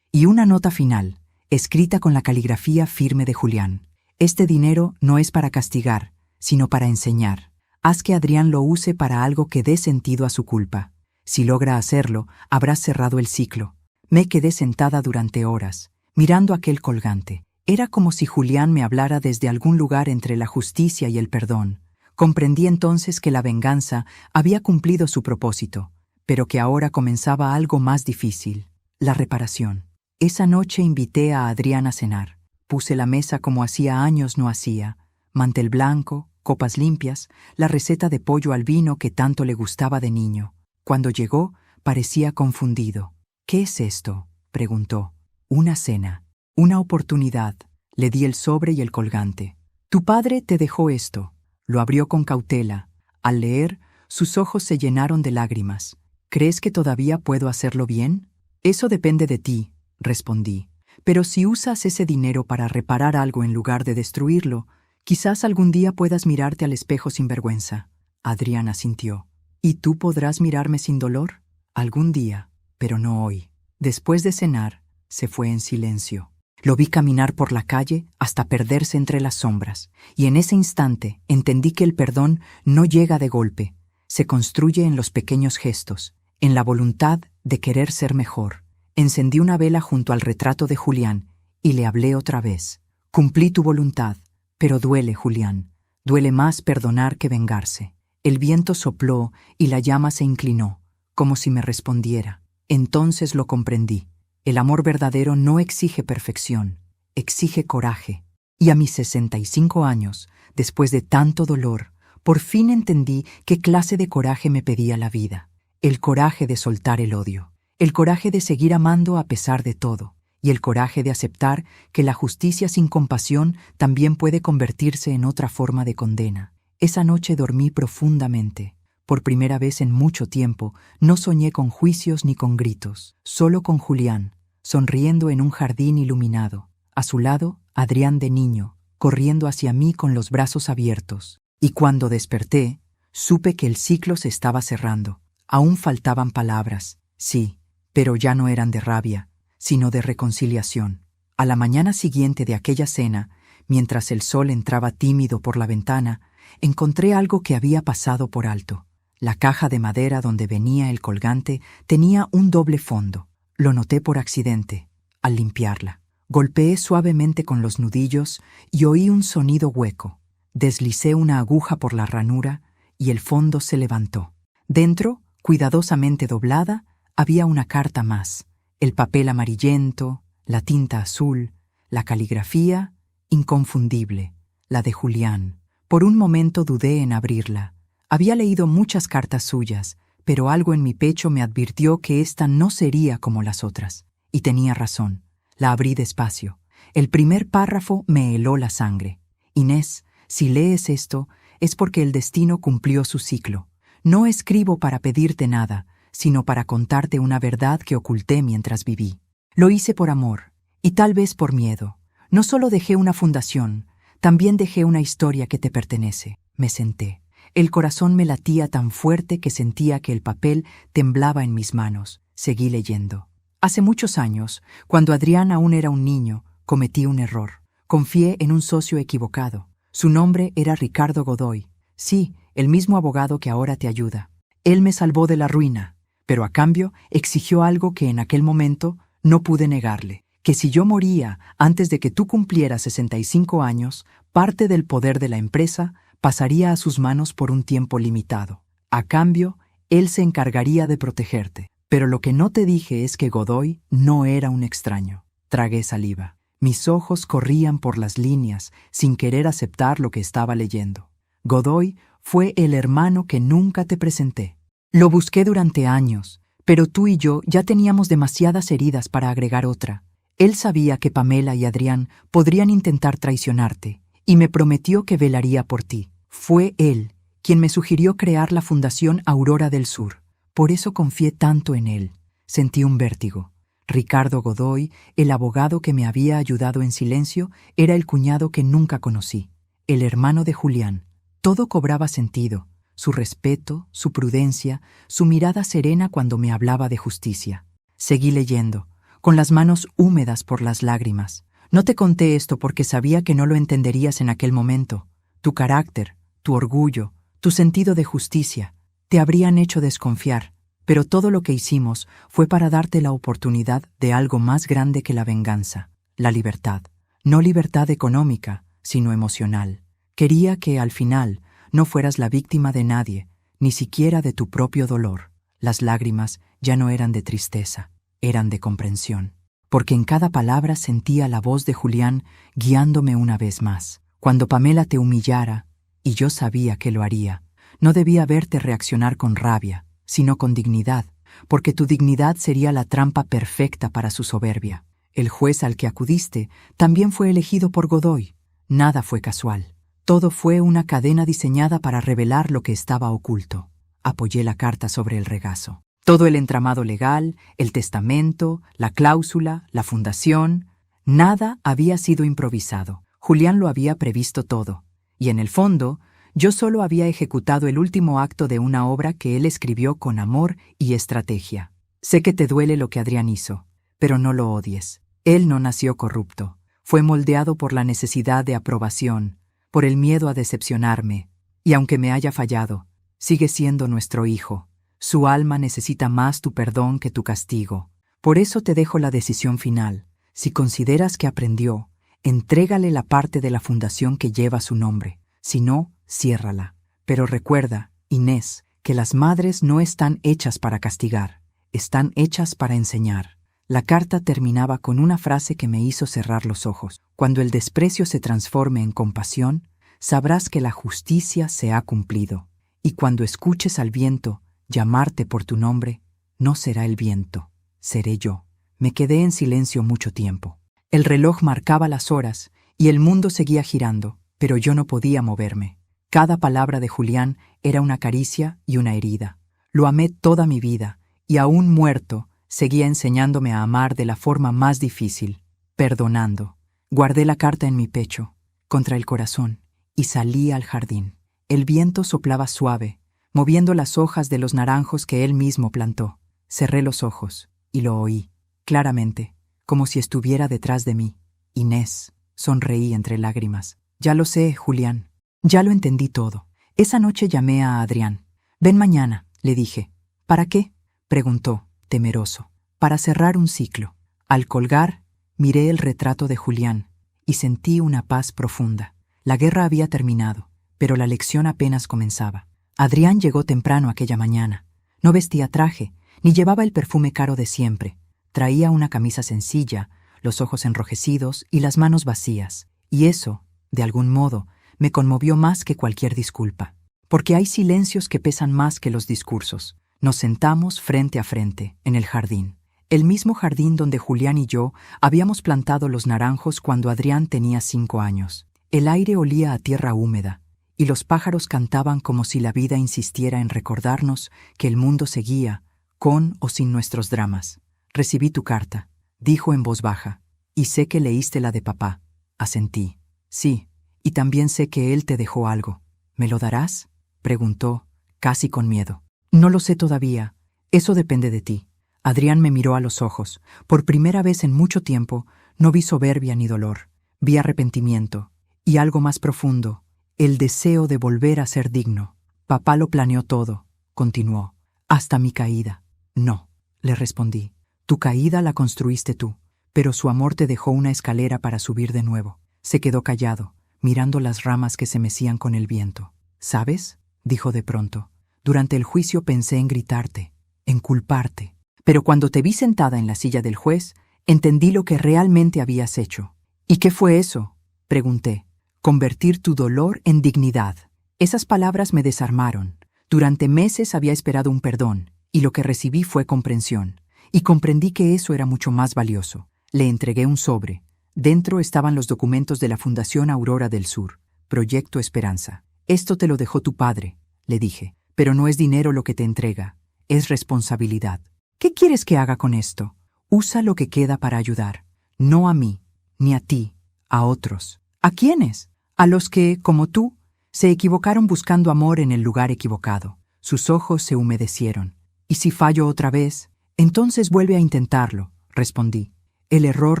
Y una nota final, escrita con la caligrafía firme de Julián: «Este dinero no es para castigar, sino para enseñar. Haz que Adrián lo use para algo que dé sentido a su culpa. Si logra hacerlo, habrás cerrado el ciclo». Me quedé sentada durante horas, mirando aquel colgante. Era como si Julián me hablara desde algún lugar entre la justicia y el perdón. Comprendí entonces que la venganza había cumplido su propósito, pero que ahora comenzaba algo más difícil: la reparación. Esa noche invité a Adrián a cenar. Puse la mesa como hacía años no hacía: mantel blanco, copas limpias, la receta de pollo al vino que tanto le gustaba de niño. Cuando llegó, parecía confundido. «¿Qué es esto?», preguntó. «Una cena, una oportunidad». Le di el sobre y el colgante. «Tu padre te dejó esto». Lo abrió con cautela. Al leer, sus ojos se llenaron de lágrimas. «¿Crees que todavía puedo hacerlo bien?». «Eso depende de ti», respondí. «Pero si usas ese dinero para reparar algo en lugar de destruirlo, quizás algún día puedas mirarte al espejo sin vergüenza». Adrián asintió. «¿Y tú podrás mirarme sin dolor?». Algún día, pero no hoy. Después de cenar, se fue en silencio. Lo vi caminar por la calle hasta perderse entre las sombras, y en ese instante entendí que el perdón no llega de golpe, se construye en los pequeños gestos, en la voluntad de querer ser mejor. Encendí una vela junto al retrato de Julián y le hablé otra vez. Cumplí tu voluntad, pero duele, Julián. Duele más perdonar que vengarse. El viento sopló y la llama se inclinó, como si me respondiera. Entonces lo comprendí. El amor verdadero no exige perfección, exige coraje. Y a mis 65 años, después de tanto dolor, por fin entendí qué clase de coraje me pedía la vida. El coraje de soltar el odio, el coraje de seguir amando a pesar de todo, y el coraje de aceptar que la justicia sin compasión también puede convertirse en otra forma de condena. Esa noche dormí profundamente. Por primera vez en mucho tiempo, no soñé con juicios ni con gritos, solo con Julián, sonriendo en un jardín iluminado. A su lado, Adrián de niño, corriendo hacia mí con los brazos abiertos. Y cuando desperté, supe que el ciclo se estaba cerrando. Aún faltaban palabras, sí, pero ya no eran de rabia, sino de reconciliación. A la mañana siguiente de aquella cena, mientras el sol entraba tímido por la ventana, encontré algo que había pasado por alto. La caja de madera donde venía el colgante tenía un doble fondo. Lo noté por accidente, al limpiarla. Golpeé suavemente con los nudillos y oí un sonido hueco. Deslicé una aguja por la ranura y el fondo se levantó. Dentro, cuidadosamente doblada, había una carta más. El papel amarillento, la tinta azul, la caligrafía, inconfundible, la de Julián. Por un momento dudé en abrirla. Había leído muchas cartas suyas, pero algo en mi pecho me advirtió que esta no sería como las otras. Y tenía razón. La abrí despacio. El primer párrafo me heló la sangre. Inés, si lees esto, es porque el destino cumplió su ciclo. No escribo para pedirte nada, sino para contarte una verdad que oculté mientras viví. Lo hice por amor, y tal vez por miedo. No solo dejé una fundación, también dejé una historia que te pertenece. Me senté. El corazón me latía tan fuerte que sentía que el papel temblaba en mis manos. Seguí leyendo. Hace muchos años, cuando Adrián aún era un niño, cometí un error. Confié en un socio equivocado. Su nombre era Ricardo Godoy. Sí, el mismo abogado que ahora te ayuda. Él me salvó de la ruina, pero a cambio exigió algo que en aquel momento no pude negarle. Que si yo moría antes de que tú cumplieras 65 años, parte del poder de la empresa pasaría a sus manos por un tiempo limitado. A cambio, él se encargaría de protegerte. Pero lo que no te dije es que Godoy no era un extraño. Tragué saliva. Mis ojos corrían por las líneas sin querer aceptar lo que estaba leyendo. Godoy fue el hermano que nunca te presenté. Lo busqué durante años, pero tú y yo ya teníamos demasiadas heridas para agregar otra. Él sabía que Pamela y Adrián podrían intentar traicionarte, y me prometió que velaría por ti. Fue él quien me sugirió crear la Fundación Aurora del Sur. Por eso confié tanto en él. Sentí un vértigo. Ricardo Godoy, el abogado que me había ayudado en silencio, era el cuñado que nunca conocí, el hermano de Julián. Todo cobraba sentido, su respeto, su prudencia, su mirada serena cuando me hablaba de justicia. Seguí leyendo, con las manos húmedas por las lágrimas. No te conté esto porque sabía que no lo entenderías en aquel momento. Tu carácter, tu orgullo, tu sentido de justicia, te habrían hecho desconfiar. Pero todo lo que hicimos fue para darte la oportunidad de algo más grande que la venganza, la libertad. No libertad económica, sino emocional. Quería que, al final, no fueras la víctima de nadie, ni siquiera de tu propio dolor. Las lágrimas ya no eran de tristeza, eran de comprensión. Porque en cada palabra sentía la voz de Julián guiándome una vez más. Cuando Pamela te humillara, y yo sabía que lo haría, no debía verte reaccionar con rabia, sino con dignidad, porque tu dignidad sería la trampa perfecta para su soberbia. El juez al que acudiste también fue elegido por Godoy. Nada fue casual. Todo fue una cadena diseñada para revelar lo que estaba oculto. Apoyé la carta sobre el regazo. Todo el entramado legal, el testamento, la cláusula, la fundación, nada había sido improvisado. Julián lo había previsto todo. Y en el fondo, Yo solo había ejecutado el último acto de una obra que él escribió con amor y estrategia. Sé que te duele lo que Adrián hizo, pero no lo odies. Él no nació corrupto. Fue moldeado por la necesidad de aprobación, por el miedo a decepcionarme, y aunque me haya fallado, sigue siendo nuestro hijo. Su alma necesita más tu perdón que tu castigo. Por eso te dejo la decisión final. Si consideras que aprendió, entrégale la parte de la fundación que lleva su nombre. Si no, ciérrala. Pero recuerda, Inés, que las madres no están hechas para castigar, están hechas para enseñar. La carta terminaba con una frase que me hizo cerrar los ojos. Cuando el desprecio se transforme en compasión, sabrás que la justicia se ha cumplido. Y cuando escuches al viento llamarte por tu nombre, no será el viento, seré yo. Me quedé en silencio mucho tiempo. El reloj marcaba las horas y el mundo seguía girando, pero yo no podía moverme. Cada palabra de Julián era una caricia y una herida. Lo amé toda mi vida y aún muerto, seguía enseñándome a amar de la forma más difícil, perdonando. Guardé la carta en mi pecho, contra el corazón, y salí al jardín. El viento soplaba suave, moviendo las hojas de los naranjos que él mismo plantó. Cerré los ojos y lo oí, claramente, como si estuviera detrás de mí. Inés, sonreí entre lágrimas. Ya lo sé, Julián. Ya lo entendí todo. Esa noche llamé a Adrián. Ven mañana, le dije. ¿Para qué?, preguntó, temeroso. Para cerrar un ciclo. Al colgar, miré el retrato de Julián y sentí una paz profunda. La guerra había terminado, pero la lección apenas comenzaba. Adrián llegó temprano aquella mañana. No vestía traje, ni llevaba el perfume caro de siempre. Traía una camisa sencilla, los ojos enrojecidos y las manos vacías. Y eso, de algún modo, me conmovió más que cualquier disculpa. Porque hay silencios que pesan más que los discursos. Nos sentamos frente a frente, en el jardín. El mismo jardín donde Julián y yo habíamos plantado los naranjos cuando Adrián tenía 5 años. El aire olía a tierra húmeda, y los pájaros cantaban como si la vida insistiera en recordarnos que el mundo seguía, con o sin nuestros dramas. Recibí tu carta, dijo en voz baja, y sé que leíste la de papá. Asentí. Sí, y también sé que él te dejó algo. ¿Me lo darás?, preguntó, casi con miedo. No lo sé todavía. Eso depende de ti. Adrián me miró a los ojos. Por primera vez en mucho tiempo, no vi soberbia ni dolor. Vi arrepentimiento. Y algo más profundo, el deseo de volver a ser digno. Papá lo planeó todo, continuó, hasta mi caída. No, le respondí. Tu caída la construiste tú, pero su amor te dejó una escalera para subir de nuevo. Se quedó callado, mirando las ramas que se mecían con el viento. ¿Sabes?, dijo de pronto. Durante el juicio pensé en gritarte, en culparte. Pero cuando te vi sentada en la silla del juez, entendí lo que realmente habías hecho. ¿Y qué fue eso?, pregunté. Convertir tu dolor en dignidad. Esas palabras me desarmaron. Durante meses había esperado un perdón, y lo que recibí fue comprensión. Y comprendí que eso era mucho más valioso. Le entregué un sobre. Dentro estaban los documentos de la Fundación Aurora del Sur, Proyecto Esperanza. Esto te lo dejó tu padre, le dije, pero no es dinero lo que te entrega, es responsabilidad. ¿Qué quieres que haga con esto? Usa lo que queda para ayudar. No a mí, ni a ti, a otros. ¿A quiénes? A los que, como tú, se equivocaron buscando amor en el lugar equivocado. Sus ojos se humedecieron. ¿Y si fallo otra vez? Entonces vuelve a intentarlo, respondí. El error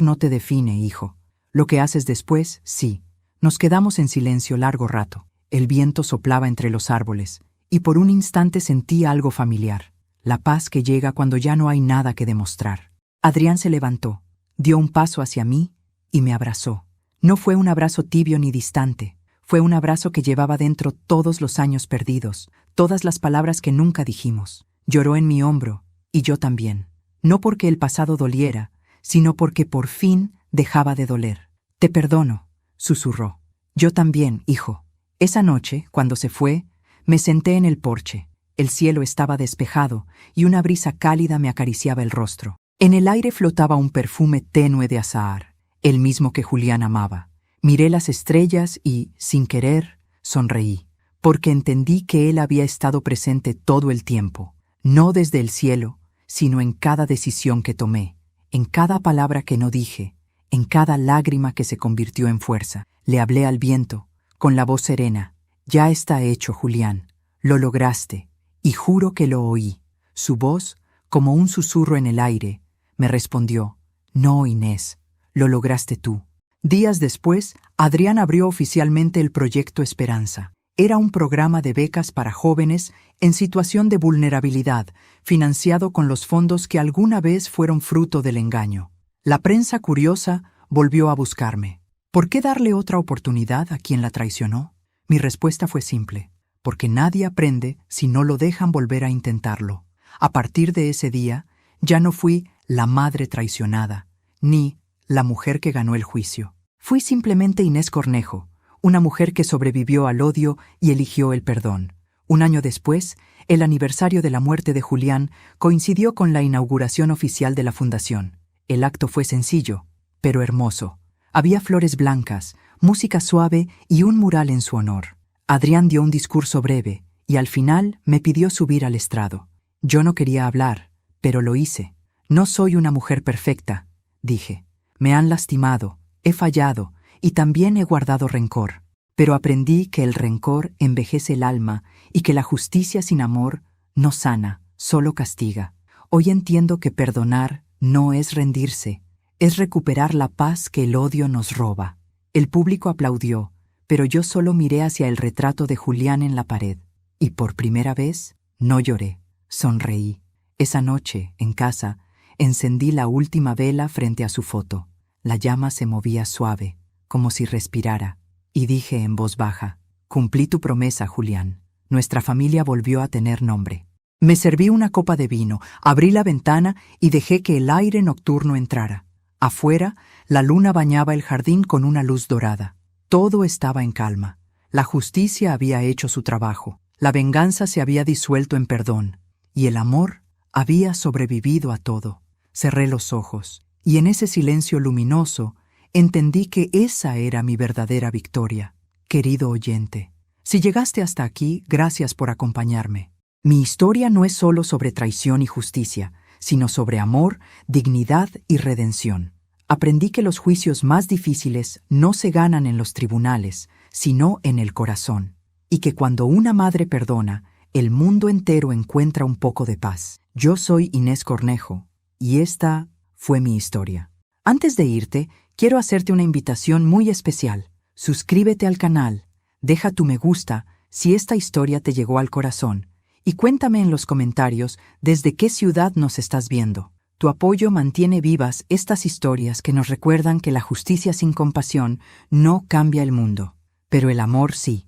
no te define, hijo. Lo que haces después, sí. Nos quedamos en silencio largo rato. El viento soplaba entre los árboles, y por un instante sentí algo familiar. La paz que llega cuando ya no hay nada que demostrar. Adrián se levantó, dio un paso hacia mí y me abrazó. No fue un abrazo tibio ni distante. Fue un abrazo que llevaba dentro todos los años perdidos, todas las palabras que nunca dijimos. Lloró en mi hombro, y yo también. No porque el pasado doliera, sino porque por fin dejaba de doler. Te perdono, susurró. Yo también, hijo. Esa noche, cuando se fue, me senté en el porche. El cielo estaba despejado y una brisa cálida me acariciaba el rostro. En el aire flotaba un perfume tenue de azahar, el mismo que Julián amaba. Miré las estrellas y, sin querer, sonreí, porque entendí que él había estado presente todo el tiempo, no desde el cielo, sino en cada decisión que tomé, en cada palabra que no dije, en cada lágrima que se convirtió en fuerza. Le hablé al viento, con la voz serena, Ya está hecho, Julián. Lo lograste, y juro que lo oí. Su voz, como un susurro en el aire, me respondió: no, Inés, lo lograste tú. Días después, Adrián abrió oficialmente el Proyecto Esperanza. Era un programa de becas para jóvenes en situación de vulnerabilidad, financiado con los fondos que alguna vez fueron fruto del engaño. La prensa curiosa volvió a buscarme. ¿Por qué darle otra oportunidad a quien la traicionó? Mi respuesta fue simple: porque nadie aprende si no lo dejan volver a intentarlo. A partir de ese día, ya no fui la madre traicionada, ni la mujer que ganó el juicio. Fui simplemente Inés Cornejo, una mujer que sobrevivió al odio y eligió el perdón. Un año después, el aniversario de la muerte de Julián coincidió con la inauguración oficial de la fundación. El acto fue sencillo, pero hermoso. Había flores blancas, música suave y un mural en su honor. Adrián dio un discurso breve y al final me pidió subir al estrado. Yo no quería hablar, pero lo hice. No soy una mujer perfecta, dije. Me han lastimado, he fallado y también he guardado rencor. Pero aprendí que el rencor envejece el alma y que la justicia sin amor no sana, solo castiga. Hoy entiendo que perdonar no es rendirse, es recuperar la paz que el odio nos roba. El público aplaudió, pero yo solo miré hacia el retrato de Julián en la pared. Y por primera vez, no lloré, sonreí. Esa noche, en casa, encendí la última vela frente a su foto. La llama se movía suave, como si respirara, y dije en voz baja: cumplí tu promesa, Julián. Nuestra familia volvió a tener nombre. Me serví una copa de vino, abrí la ventana y dejé que el aire nocturno entrara. Afuera, la luna bañaba el jardín con una luz dorada. Todo estaba en calma. La justicia había hecho su trabajo. La venganza se había disuelto en perdón. Y el amor había sobrevivido a todo. Cerré los ojos, y en ese silencio luminoso entendí que esa era mi verdadera victoria. Querido oyente, si llegaste hasta aquí, gracias por acompañarme. Mi historia no es solo sobre traición y justicia, sino sobre amor, dignidad y redención. Aprendí que los juicios más difíciles no se ganan en los tribunales, sino en el corazón, y que cuando una madre perdona, el mundo entero encuentra un poco de paz. Yo soy Inés Cornejo, y esta fue mi historia. Antes de irte, quiero hacerte una invitación muy especial. Suscríbete al canal, deja tu me gusta si esta historia te llegó al corazón, y cuéntame en los comentarios desde qué ciudad nos estás viendo. Tu apoyo mantiene vivas estas historias que nos recuerdan que la justicia sin compasión no cambia el mundo, pero el amor sí.